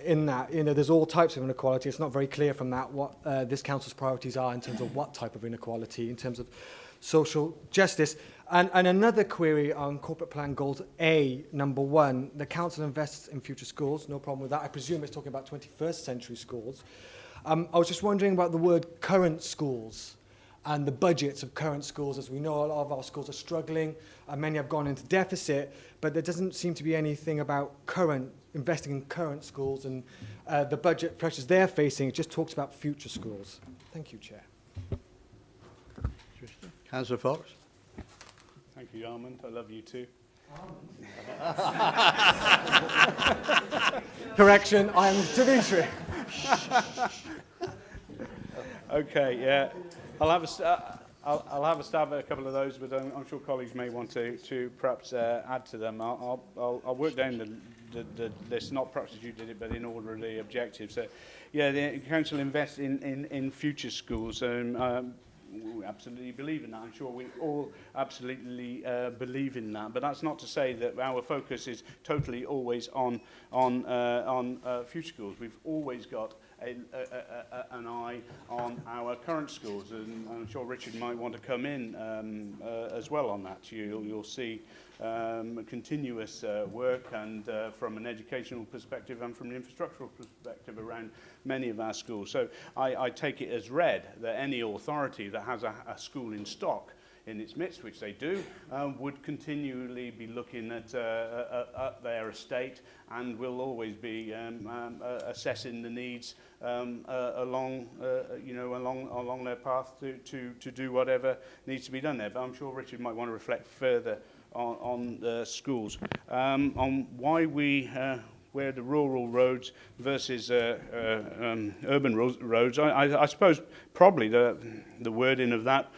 in that. You know, there's all types of inequality. It's not very clear from that what this council's priorities are in terms of what type of inequality, in terms of social justice. And another query on Corporate Plan Goals A, number 1, the council invests in future schools, no problem with that. I presume it's talking about 21st century schools. I was just wondering about the word current schools and the budgets of current schools. As we know, a lot of our schools are struggling, and many have gone into deficit, but there doesn't seem to be anything about investing in current schools and the budget pressures they're facing. It just talks about future schools. Thank you, Chair. Councillor Fox. Thank you, Armand. I love you too. Correction, I'm Dimitri. Okay, yeah. I'll have a stab at a couple of those, but I'm sure colleagues may want to perhaps add to them. I'll work down the list, not perhaps as you did it, but in order of the objectives. So, yeah, the council invests in future schools. We absolutely believe in that. I'm sure we all absolutely believe in that. But that's not to say that our focus is totally always on future schools. We've always got an eye on our current schools, and I'm sure Richard might want to come in as well on that. You'll see continuous work, and from an educational perspective and from an infrastructural perspective around many of our schools. So I take it as read that any authority that has a school in stock in its midst, which they do, would continually be looking at their estate, and will always be assessing the needs along their path to do whatever needs to be done there. But I'm sure Richard might want to reflect further on the schools, on why where the rural roads versus urban roads. I suppose probably the wording of that,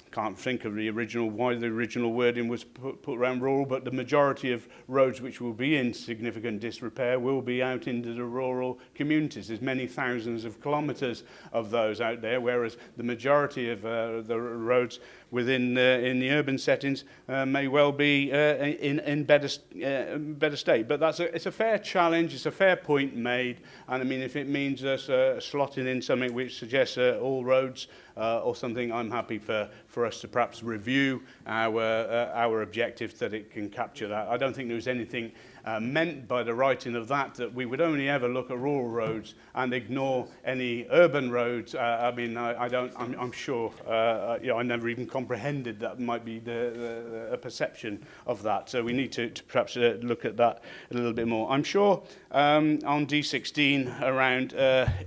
can't think of why the original wording was put around rural, but the majority of roads which will be in significant disrepair will be out into the rural communities. There's many thousands of kilometres of those out there, whereas the majority of the roads within in the urban settings may well be in better state. But it's a fair challenge, it's a fair point made, and I mean, if it means us slotting in something which suggests all roads or something, I'm happy for us to perhaps review our objectives that it can capture that. I don't think there was anything meant by the writing of that we would only ever look at rural roads and ignore any urban roads. I mean, I'm sure, I never even comprehended that might be a perception of that. So we need to perhaps look at that a little bit more. I'm sure on D16 around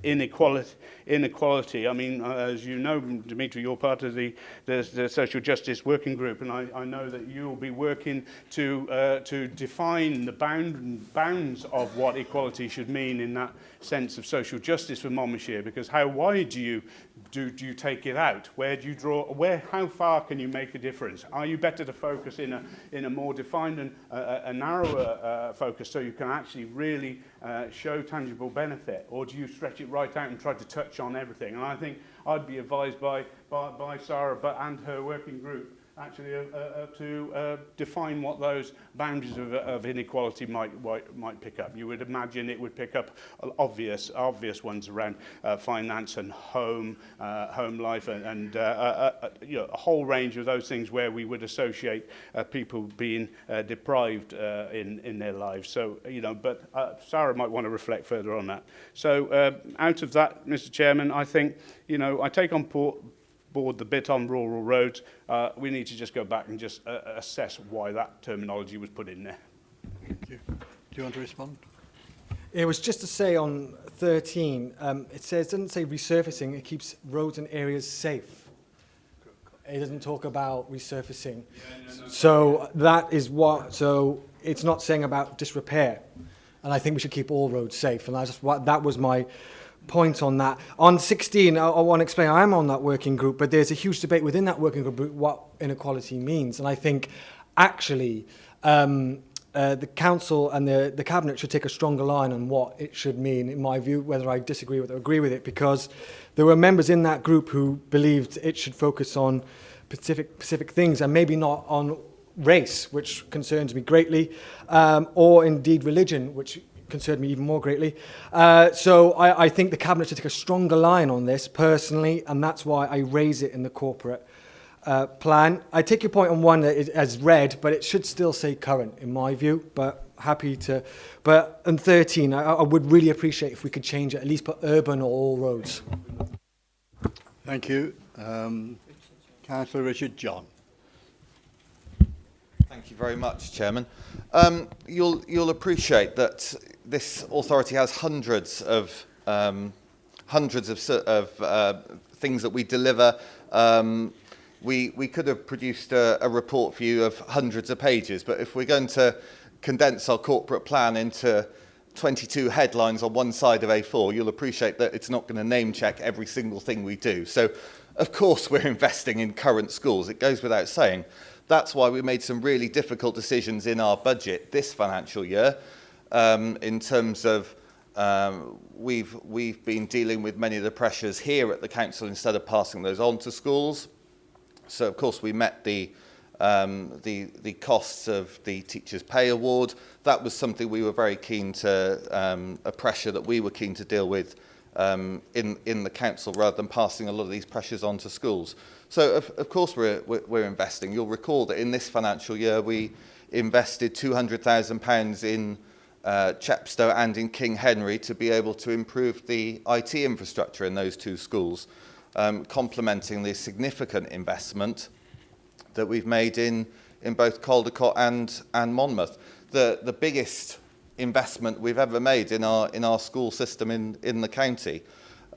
inequality. I mean, as you know, Dimitri, you're part of the Social Justice Working Group, and I know that you'll be working to define the bounds of what equality should mean in that sense of social justice for Monmouthshire, because how wide do you take it out? Where do you draw? How far can you make a difference? Are you better to focus in a more defined and a narrower focus, so you can actually really show tangible benefit, or do you stretch it right out and try to touch on everything? And I think I'd be advised by Sarah and her working group actually to define what those boundaries of inequality might pick up. You would imagine it would pick up obvious ones around finance and home life, and you know, a whole range of those things where we would associate people being deprived in their lives. So, you know, but Sarah might want to reflect further on that. So out of that, Mr. Chairman, I think, you know, I take on board the bit on rural roads. We need to just go back and just assess why that terminology was put in there. Thank you. Do you want to respond? It was just to say on 13, it doesn't say resurfacing, it keeps roads and areas safe. It doesn't talk about resurfacing. So that is what, so it's not saying about disrepair. And I think we should keep all roads safe. And that was my point on that. On 16, I want to explain, I am on that working group, but there's a huge debate within that working group what inequality means. And I think actually the council and the cabinet should take a stronger line on what it should mean, in my view, whether I disagree with it or agree with it, because there were members in that group who believed it should focus on specific things and maybe not on race, which concerns me greatly, or indeed religion, which concerned me even more greatly. So I think the cabinet should take a stronger line on this personally, and that's why I raise it in the corporate plan. I take your point on one that it has read, but it should still say current in my view, but happy to. But on 13, I would really appreciate if we could change it, at least put urban or all roads. Thank you. Councillor Richard John. Thank you very much, Chairman. You'll appreciate that this authority has hundreds of things that we deliver. We could have produced a report for you of hundreds of pages, but if we're going to condense our corporate plan into 22 headlines on one side of A4, you'll appreciate that it's not going to name check every single thing we do. So, of course, we're investing in current schools. It goes without saying. That's why we made some really difficult decisions in our budget this financial year, in terms of we've been dealing with many of the pressures here at the council instead of passing those on to schools. So, of course, we met the costs of the Teachers' Pay Award. That was something we were very keen to, a pressure that we were keen to deal with in the council, rather than passing a lot of these pressures on to schools. So, of course, we're investing. You'll recall that in this financial year we invested £200,000 in Chepstow and in King Henry to be able to improve the IT infrastructure in those two schools, complementing the significant investment that we've made in both Caldecott and Monmouth. The biggest investment we've ever made in our school system in the county.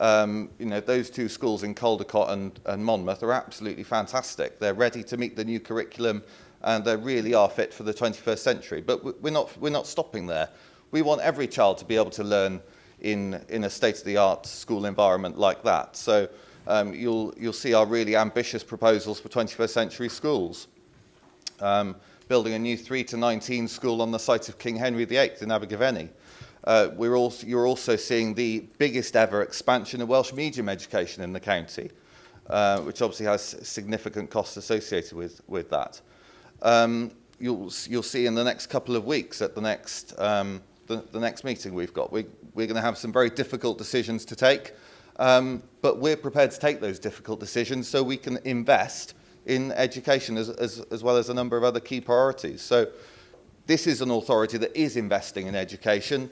You know, those two schools in Caldecott and Monmouth are absolutely fantastic. They're ready to meet the new curriculum, and they really are fit for the 21st century. But we're not stopping there. We want every child to be able to learn in a state-of-the-art school environment like that. So you'll see our really ambitious proposals for 21st century schools. Building a new 3 to 19 school on the site of King Henry VIII in Abergavenny. You're also seeing the biggest ever expansion of Welsh medium education in the county, which obviously has significant costs associated with that. You'll see in the next couple of weeks at the next meeting we've got, we're going to have some very difficult decisions to take, but we're prepared to take those difficult decisions so we can invest in education as well as a number of other key priorities. So this is an authority that is investing in education.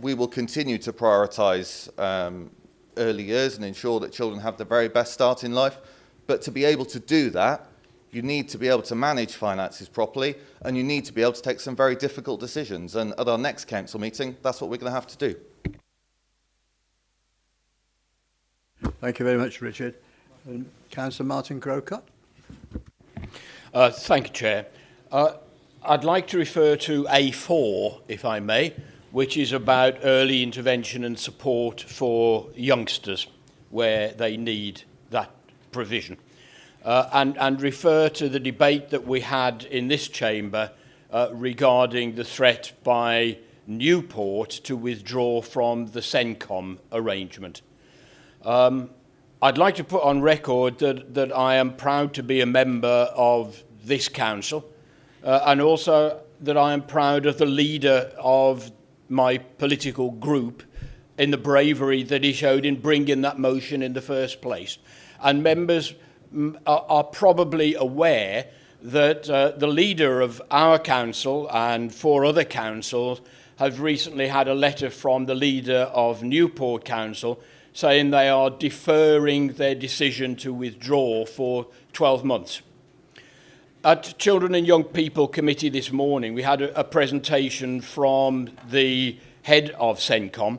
We will continue to prioritise early years and ensure that children have the very best start in life. But to be able to do that, you need to be able to manage finances properly, and you need to be able to take some very difficult decisions. And at our next council meeting, that's what we're going to have to do. Thank you very much, Richard. Councillor Martin Crocott. Thank you, Chair. I'd like to refer to A4, if I may, which is about early intervention and support for youngsters where they need that provision. And refer to the debate that we had in this chamber regarding the threat by Newport to withdraw from the CENCOM arrangement. I'd like to put on record that I am proud to be a member of this council, and also that I am proud of the leader of my political group in the bravery that he showed in bringing that motion in the first place. And members are probably aware that the leader of our council and 4 other councils have recently had a letter from the leader of Newport Council saying they are deferring their decision to withdraw for 12 months. At Children and Young People Committee this morning, we had a presentation from the head of CENCOM,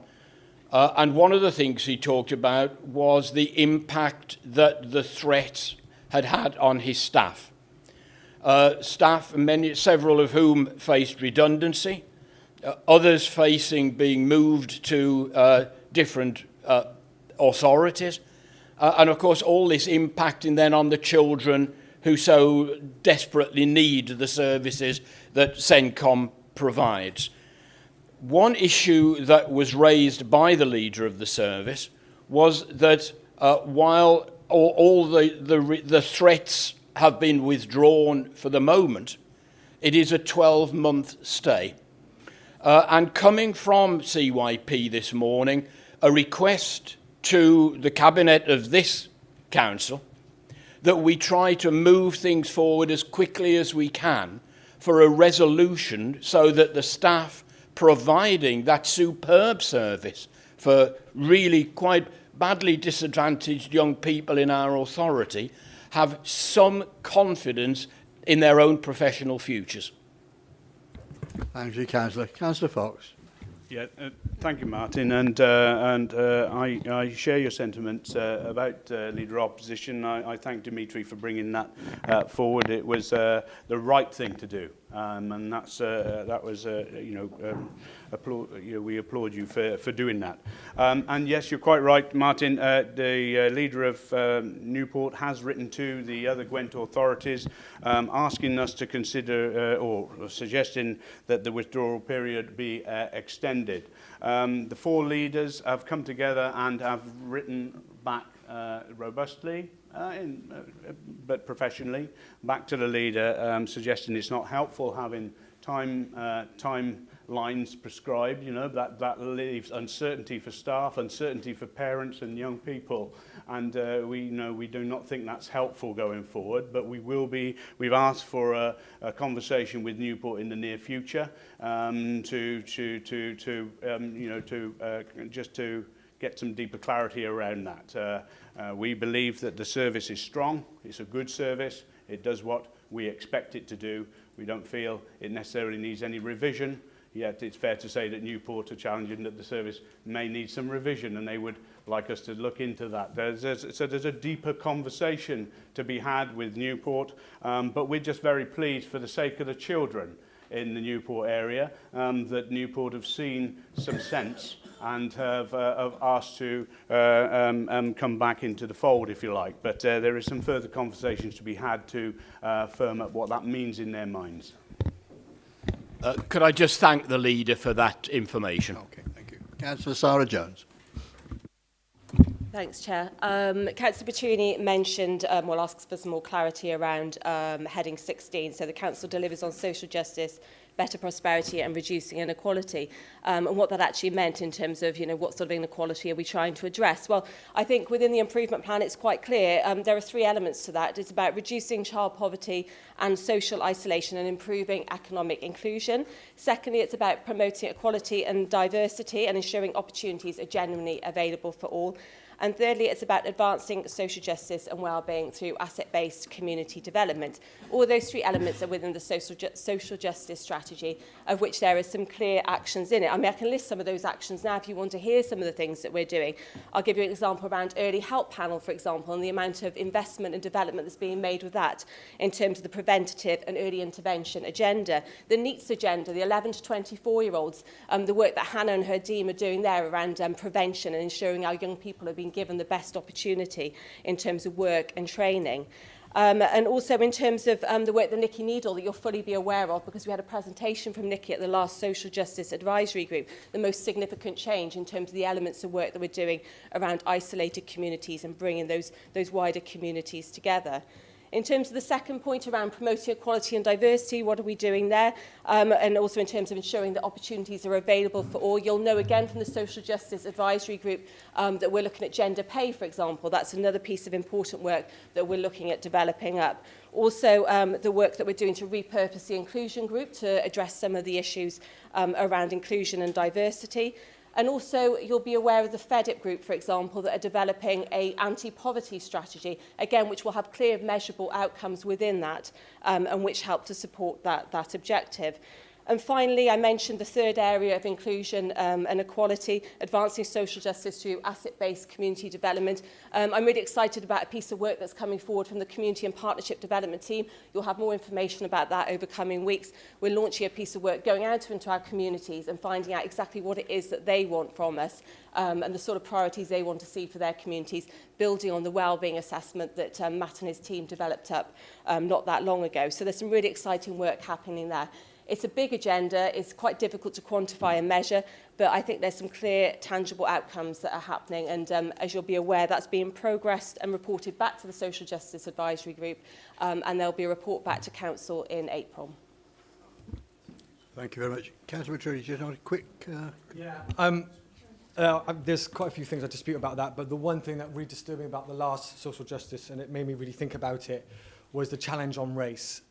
and one of the things he talked about was the impact that the threats had had on his staff. Staff, several of whom faced redundancy, others facing being moved to different authorities, and of course all this impacting then on the children who so desperately need the services that CENCOM provides. One issue that was raised by the leader of the service was that while all the threats have been withdrawn for the moment, it is a 12-month stay. And coming from CYP this morning, a request to the cabinet of this council that we try to move things forward as quickly as we can for a resolution so that the staff providing that superb service for really quite badly disadvantaged young people in our authority have some confidence in their own professional futures. Thank you, Councillor. Councillor Fox. Yeah, thank you, Martin, and I share your sentiments about Leader Opposition. I thank Dimitri for bringing that forward. It was the right thing to do, and that was we applaud you for doing that. And yes, you're quite right, Martin. The leader of Newport has written to the other Gwent authorities asking us to consider or suggesting that the withdrawal period be extended. The 4 leaders have come together and have written back robustly, but professionally, back to the leader, suggesting it's not helpful having timelines prescribed. You know, that leaves uncertainty for staff, uncertainty for parents and young people, and we do not think that's helpful going forward. But we've asked for a conversation with Newport in the near future just to get some deeper clarity around that. We believe that the service is strong. It's a good service. It does what we expect it to do. We don't feel it necessarily needs any revision, yet it's fair to say that Newport are challenging that the service may need some revision, and they would like us to look into that. So there's a deeper conversation to be had with Newport, but we're just very pleased for the sake of the children in the Newport area that Newport have seen some sense and have asked to come back into the fold, if you like. But there is some further conversations to be had to firm up what that means in their minds. Could I just thank the leader for that information? Okay, thank you. Councillor Sarah Jones. Thanks, Chair. Councillor Petrini mentioned, asks for some more clarity around heading 16. So the Council delivers on social justice, better prosperity and reducing inequality, and what that actually meant in terms of, what sort of inequality are we trying to address? Well, I think within the improvement plan, it's quite clear. There are 3 elements to that. It's about reducing child poverty and social isolation and improving economic inclusion. Secondly, it's about promoting equality and diversity and ensuring opportunities are genuinely available for all. And thirdly, it's about advancing social justice and wellbeing through asset-based community development. All those 3 elements are within the social justice strategy, of which there are some clear actions in it. I mean, I can list some of those actions now if you want to hear some of the things that we're doing. I'll give you an example around early help panel, for example, and the amount of investment and development that's being made with that in terms of the preventative and early intervention agenda. The NEETS agenda, the 11 to 24-year-olds, the work that Hannah and her team are doing there around prevention and ensuring our young people are being given the best opportunity in terms of work and training. And also in terms of the work that Nikki Needle, that you'll fully be aware of, because we had a presentation from Nikki at the last Social Justice Advisory Group, the most significant change in terms of the elements of work that we're doing around isolated communities and bringing those wider communities together. In terms of the second point around promoting equality and diversity, what are we doing there? And also in terms of ensuring that opportunities are available for all. You'll know again from the Social Justice Advisory Group that we're looking at gender pay, for example. That's another piece of important work that we're looking at developing up. Also, the work that we're doing to repurpose the inclusion group to address some of the issues around inclusion and diversity. And also, you'll be aware of the FEDIP group, for example, that are developing an anti-poverty strategy, again, which will have clear, measurable outcomes within that, and which help to support that objective. And finally, I mentioned the third area of inclusion and equality, advancing social justice through asset-based community development. I'm really excited about a piece of work that's coming forward from the Community and Partnership Development team. You'll have more information about that over coming weeks. We're launching a piece of work going out into our communities and finding out exactly what it is that they want from us and the sort of priorities they want to see for their communities, building on the wellbeing assessment that Matt and his team developed up not that long ago. So there's some really exciting work happening there. It's a big agenda. It's quite difficult to quantify and measure, but I think there's some clear, tangible outcomes that are happening. And as you'll be aware, that's being progressed and reported back to the Social Justice Advisory Group, and there'll be a report back to Council in April. Thank you very much. Councillor Trudy, just a quick... There's quite a few things I dispute about that, but the one thing that really disturbed me about the last social justice, and it made me really think about it, was the challenge on race.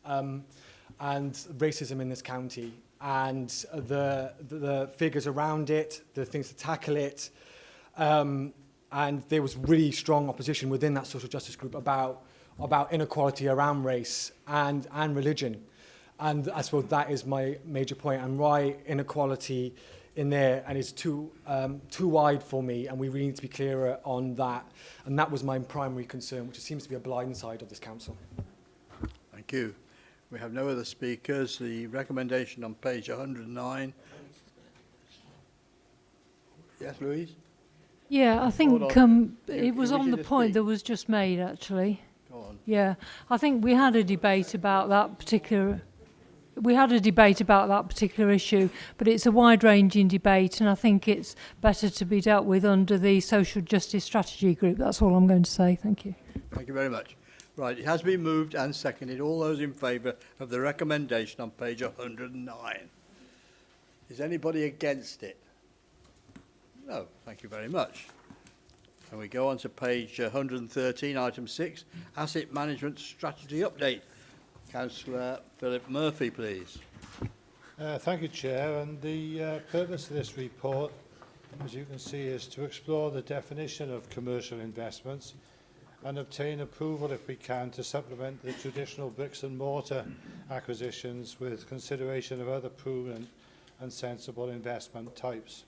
And racism in this county and the figures around it, the things to tackle it. And there was really strong opposition within that social justice group about inequality around race and religion. And I suppose that is my major point, and why inequality in there and it's too wide for me, and we really need to be clearer on that. And that was my primary concern, which seems to be a blind side of this council. Thank you. We have no other speakers. The recommendation on page 109. Yes, Louise? Yeah, I think it was on the point that was just made, actually. Go on. Yeah, I think we had a debate about that particular... We had a debate about that particular issue, but it's a wide-ranging debate, and I think it's better to be dealt with under the Social Justice Strategy Group. That's all I'm going to say. Thank you. Thank you very much. Right, it has been moved and seconded. All those in favour of the recommendation on page 109. Is anybody against it? No, thank you very much. And we go on to page 113, item 6, Asset Management Strategy Update. Councillor Philip Murphy, please. Thank you, Chair. And the purpose of this report, as you can see, is to explore the definition of commercial investments and obtain approval, if we can, to supplement the traditional bricks and mortar acquisitions with consideration of other prudent and sensible investment types.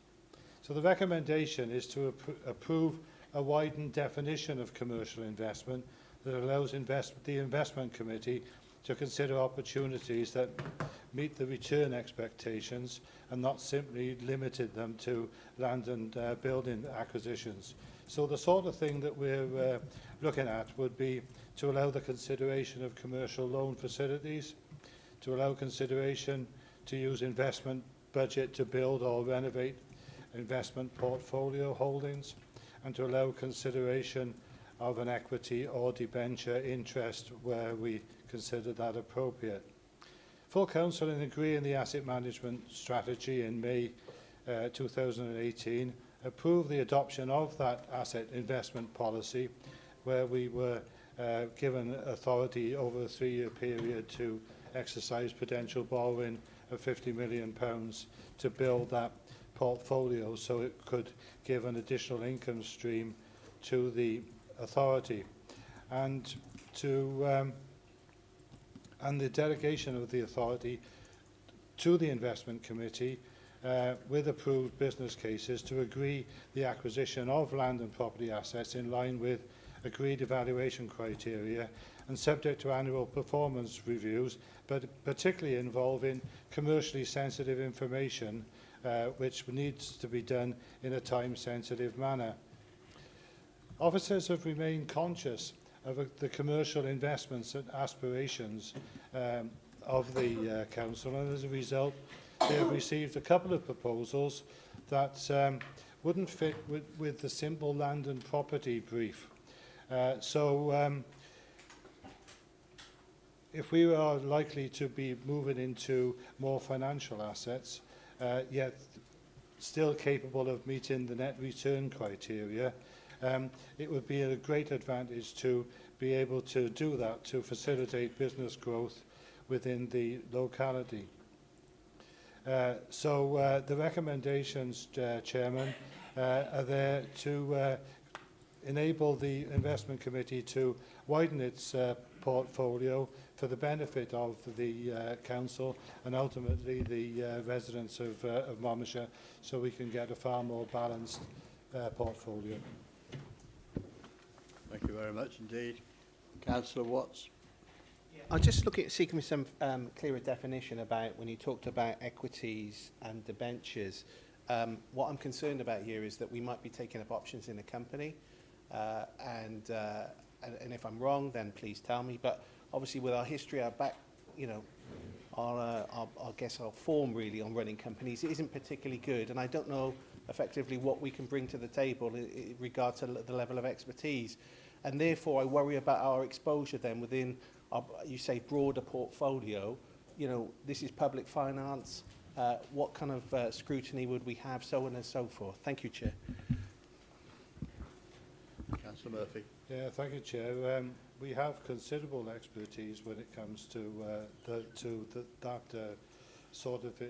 So the recommendation is to approve a widened definition of commercial investment that allows the investment committee to consider opportunities that meet the return expectations and not simply limited them to land and building acquisitions. So the sort of thing that we're looking at would be to allow the consideration of commercial loan facilities, to allow consideration to use investment budget to build or renovate investment portfolio holdings, and to allow consideration of an equity or debenture interest where we consider that appropriate. Full Council, in agreeing the asset management strategy in May 2018, approved the adoption of that asset investment policy, where we were given authority over a 3-year period to exercise potential borrowing of £50 million to build that portfolio so it could give an additional income stream to the authority. And the delegation of the authority to the investment committee with approved business cases to agree the acquisition of land and property assets in line with agreed evaluation criteria and subject to annual performance reviews, but particularly involving commercially sensitive information which needs to be done in a time-sensitive manner. Officers have remained conscious of the commercial investments and aspirations of the council, and as a result they have received a couple of proposals that wouldn't fit with the simple land and property brief. If we are likely to be moving into more financial assets, yet still capable of meeting the net return criteria, it would be a great advantage to be able to do that to facilitate business growth within the locality. The recommendations, Chairman, are there to enable the Investment Committee to widen its portfolio for the benefit of the council and ultimately the residents of Monmouthshire, so we can get a far more balanced portfolio. Thank you very much indeed. Councillor Watts. I'm just seeking some clearer definition about when you talked about equities and debentures. What I'm concerned about here is that we might be taking up options in the company, and if I'm wrong, then please tell me. But obviously, with our history, our back, our form really on running companies, it isn't particularly good, and I don't know effectively what we can bring to the table in regard to the level of expertise, and therefore I worry about our exposure then within our, you say, broader portfolio. This is public finance. What kind of scrutiny would we have, so on and so forth? Thank you, Chair. Councillor Murphy. Yeah, thank you, Chair. We have considerable expertise when it comes to that sort of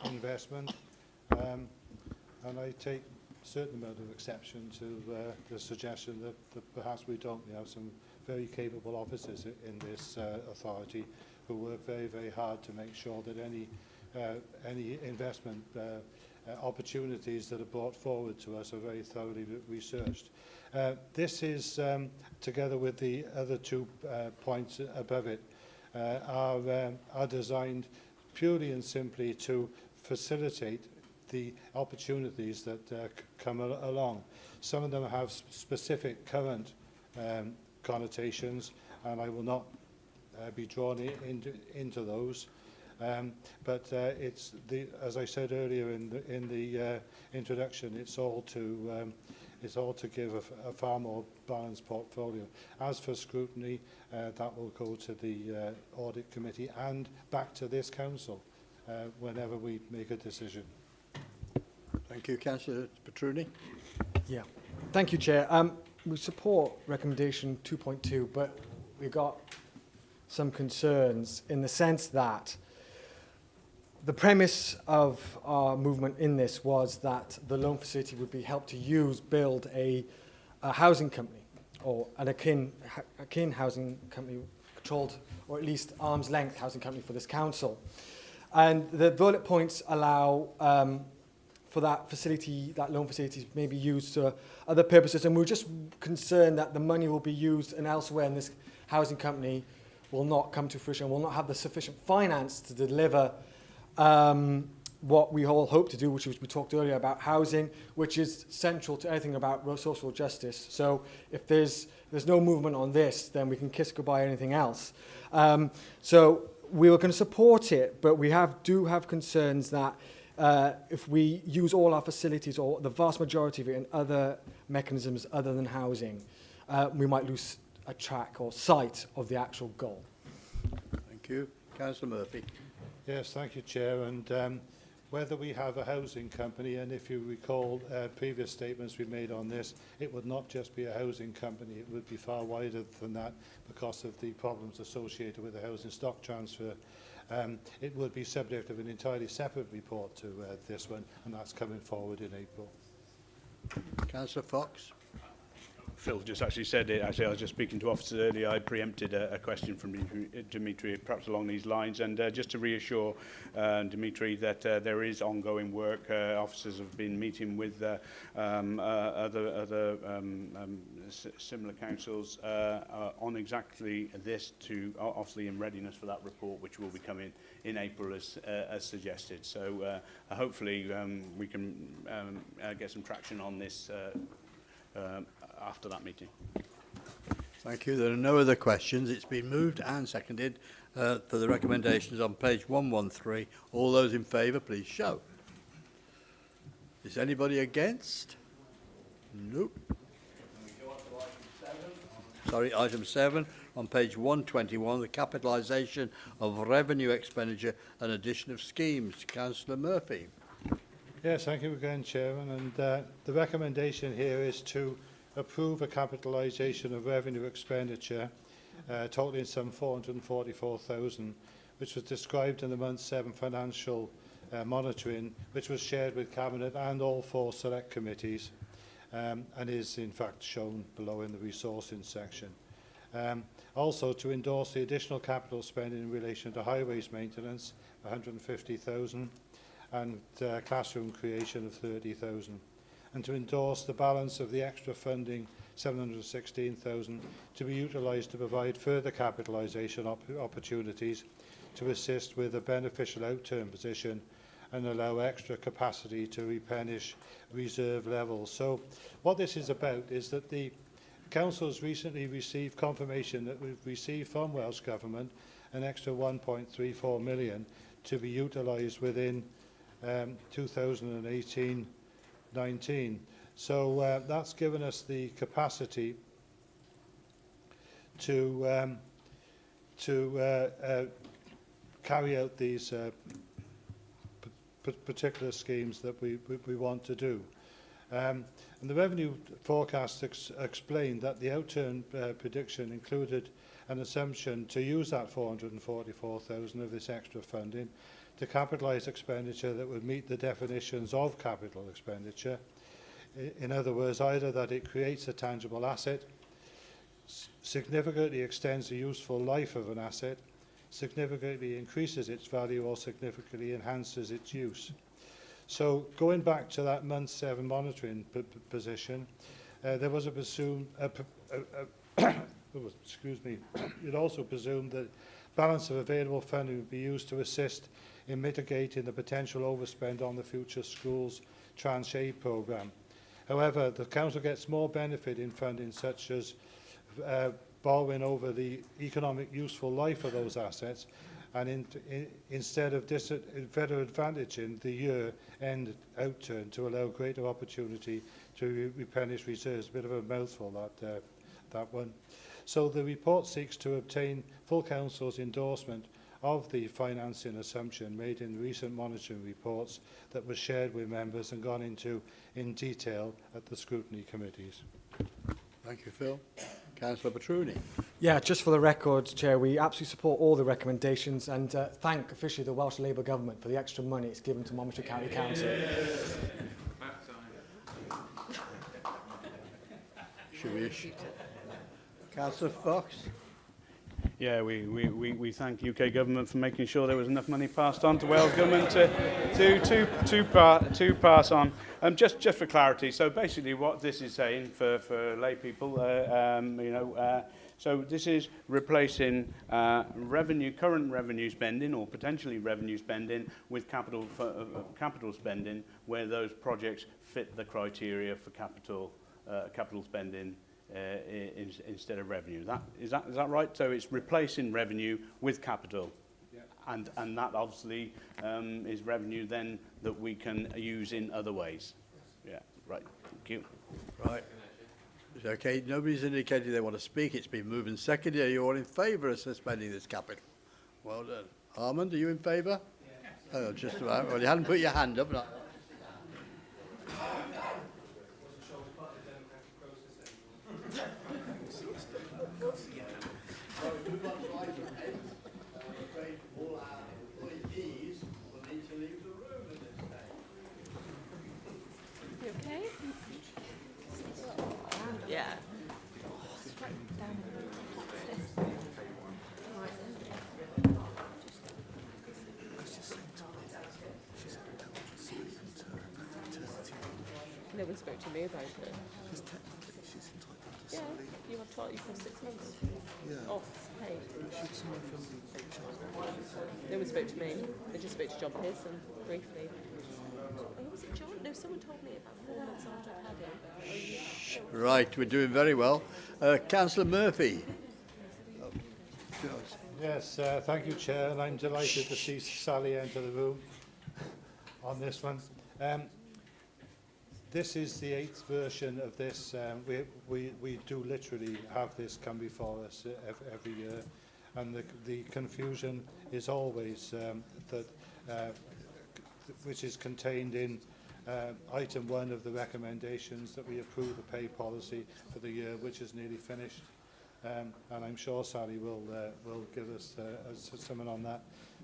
investment, and I take a certain amount of exception to the suggestion that perhaps we don't. We have some very capable officers in this authority who work very, very hard to make sure that any investment opportunities that are brought forward to us are very thoroughly researched. This is, together with the other 2 points above it, are designed purely and simply to facilitate the opportunities that come along. Some of them have specific current connotations, and I will not be drawn into those. But it's as I said earlier in the introduction, it's all to give a far more balanced portfolio. As for scrutiny, that will go to the audit committee and back to this council whenever we make a decision. Thank you, Councillor Petruni. Yeah, thank you, Chair. We support recommendation 2.2, but we've got some concerns in the sense that the premise of our movement in this was that the loan facility would be helped to build a housing company, or an akin housing company, controlled, or at least arm's length housing company for this council. And the bullet points allow for that facility, that loan facility, may be used to other purposes, and we're just concerned that the money will be used and elsewhere in this housing company will not come to fruition, will not have the sufficient finance to deliver what we all hope to do, which was we talked earlier about housing, which is central to anything about social justice. So if there's no movement on this, then we can kiss goodbye anything else. So we were going to support it, but we do have concerns that if we use all our facilities, or the vast majority of it, in other mechanisms other than housing, we might lose a track or sight of the actual goal. Thank you. Councillor Murphy. Yes, thank you, Chair. And whether we have a housing company, and if you recall previous statements we made on this, it would not just be a housing company, it would be far wider than that because of the problems associated with the housing stock transfer. It would be subject of an entirely separate report to this one, and that's coming forward in April. Councillor Fox. Phil just actually said it. Actually, I was just speaking to officers earlier. I preempted a question from Dimitri, perhaps along these lines. And just to reassure Dimitri that there is ongoing work. Officers have been meeting with other similar councils on exactly this, to obviously in readiness for that report, which will be coming in April as suggested. So hopefully we can get some traction on this after that meeting. Thank you. There are no other questions. It's been moved and seconded for the recommendations on page 113. All those in favour, please show. Is anybody against? Nope. Sorry, item 7 on page 121, the capitalisation of revenue expenditure and addition of schemes. Councillor Murphy. Yes, thank you again, Chairman. And the recommendation here is to approve a capitalisation of revenue expenditure totaling some 444,000, which was described in the month 7 financial monitoring, which was shared with Cabinet and all 4 select committees, and is in fact shown below in the resourcing section. Also to endorse the additional capital spending in relation to highways maintenance, 150,000, and classroom creation of 30,000. And to endorse the balance of the extra funding, 716,000, to be utilised to provide further capitalisation opportunities to assist with a beneficial outturn position and allow extra capacity to replenish reserve levels. So what this is about is that the Council has recently received confirmation that we've received from Welsh Government an extra 1.34 million to be utilised within 2018-19. So that's given us the capacity to carry out these particular schemes that we want to do. And the revenue forecast explained that the outturn prediction included an assumption to use that 444,000 of this extra funding to capitalise expenditure that would meet the definitions of capital expenditure. In other words, either that it creates a tangible asset, significantly extends the useful life of an asset, significantly increases its value, or significantly enhances its use. So going back to that month 7 monitoring position, there was a presumed, excuse me, it also presumed that balance of available funding would be used to assist in mitigating the potential overspend on the future schools tranche aid programme. However, the Council gets more benefit in funding such as borrowing over the economic useful life of those assets, and instead of better advantage in the year-end outturn to allow greater opportunity to replenish reserves. A bit of a mouthful, that one. So the report seeks to obtain full Council's endorsement of the financing assumption made in recent monitoring reports that was shared with members and gone into in detail at the scrutiny committees. Thank you, Phil. Councillor Petruni. Yeah, just for the record, Chair, we absolutely support all the recommendations and thank officially the Welsh Labour Government for the extra money it's given to Monmouthshire County Council. Should we Councillor Fox. Yeah, we thank UK Government for making sure there was enough money passed on to Wales Government to pass on. Just for clarity, so basically what this is saying for lay people, so this is replacing current revenue spending or potentially revenue spending with capital spending where those projects fit the criteria for capital spending instead of revenue. Is that right? So it's replacing revenue with capital, and that obviously is revenue then that we can use in other ways. Yeah, right. Thank you. Right. Okay. Nobody's indicated they want to speak. It's been moved and seconded. Are you all in favour of suspending this capital? Well done. Armand, are you in favour? Yes. Oh, just about. Well, you hadn't put your hand up. No. Yeah. No one spoke to me about it. Yeah, you have 6 months. Yeah. Off paid. No one spoke to me. They just spoke to John Pearson briefly. Oh. Was it John? No, someone told me about 4 months after I've had it. Right, we're doing very well. Councillor Murphy. Yes, thank you, Chair, and I'm delighted to see Sally enter the room on this one. This is the 8th version of this. We do literally have this come before us every year, and the confusion is always which is contained in item 1 of the recommendations that we approve the pay policy for the year, which is nearly finished. And I'm sure Sally will give us something on that,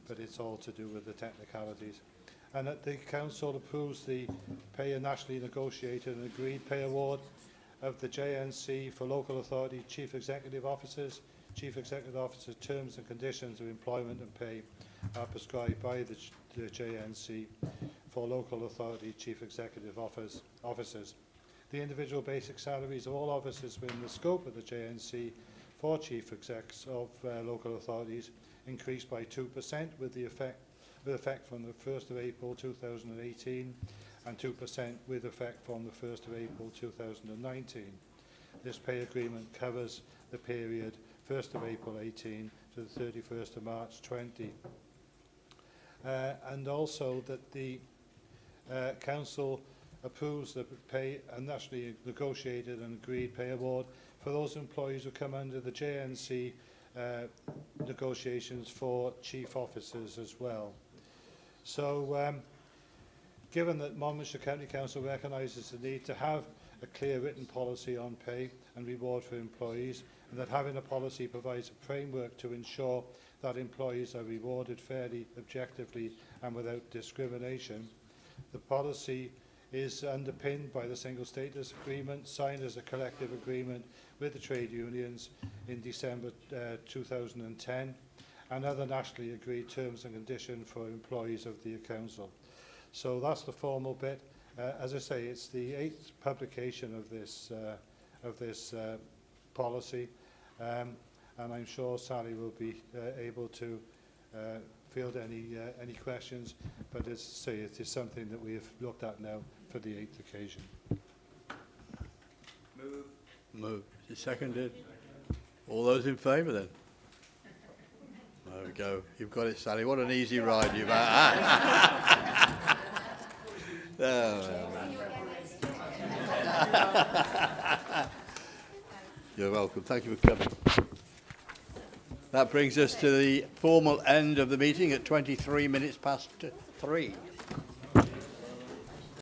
but it's all to do with the technicalities. And that the Council approves the pay and nationally negotiated and agreed pay award of the JNC for local authority chief executive officers. Chief executive officer terms and conditions of employment and pay are prescribed by the JNC for local authority chief executive officers. The individual basic salaries of all officers within the scope of the JNC for chief execs of local authorities increased by 2% with effect from the 1st of April 2018 and 2% with effect from the 1st of April 2019. This pay agreement covers the period 1st of April 18 to the 31st of March 20. And also that the Council approves the pay and nationally negotiated and agreed pay award for those employees who come under the JNC negotiations for chief officers as well. So given that Monmouthshire County Council recognises the need to have a clear written policy on pay and reward for employees, and that having a policy provides a framework to ensure that employees are rewarded fairly, objectively and without discrimination, the policy is underpinned by the Single Status Agreement signed as a collective agreement with the trade unions in December 2010 and other nationally agreed terms and conditions for employees of the Council. So that's the formal bit. As I say, it's the 8th publication of this policy, and I'm sure Sally will be able to field any questions, but as I say, it is something that we have looked at now for the 8th occasion. Move. Is it seconded? All those in favour then? There we go. You've got it, Sally. What an easy ride you've had. You're welcome. Thank you for coming. That brings us to the formal end of the meeting at 23 minutes past 3.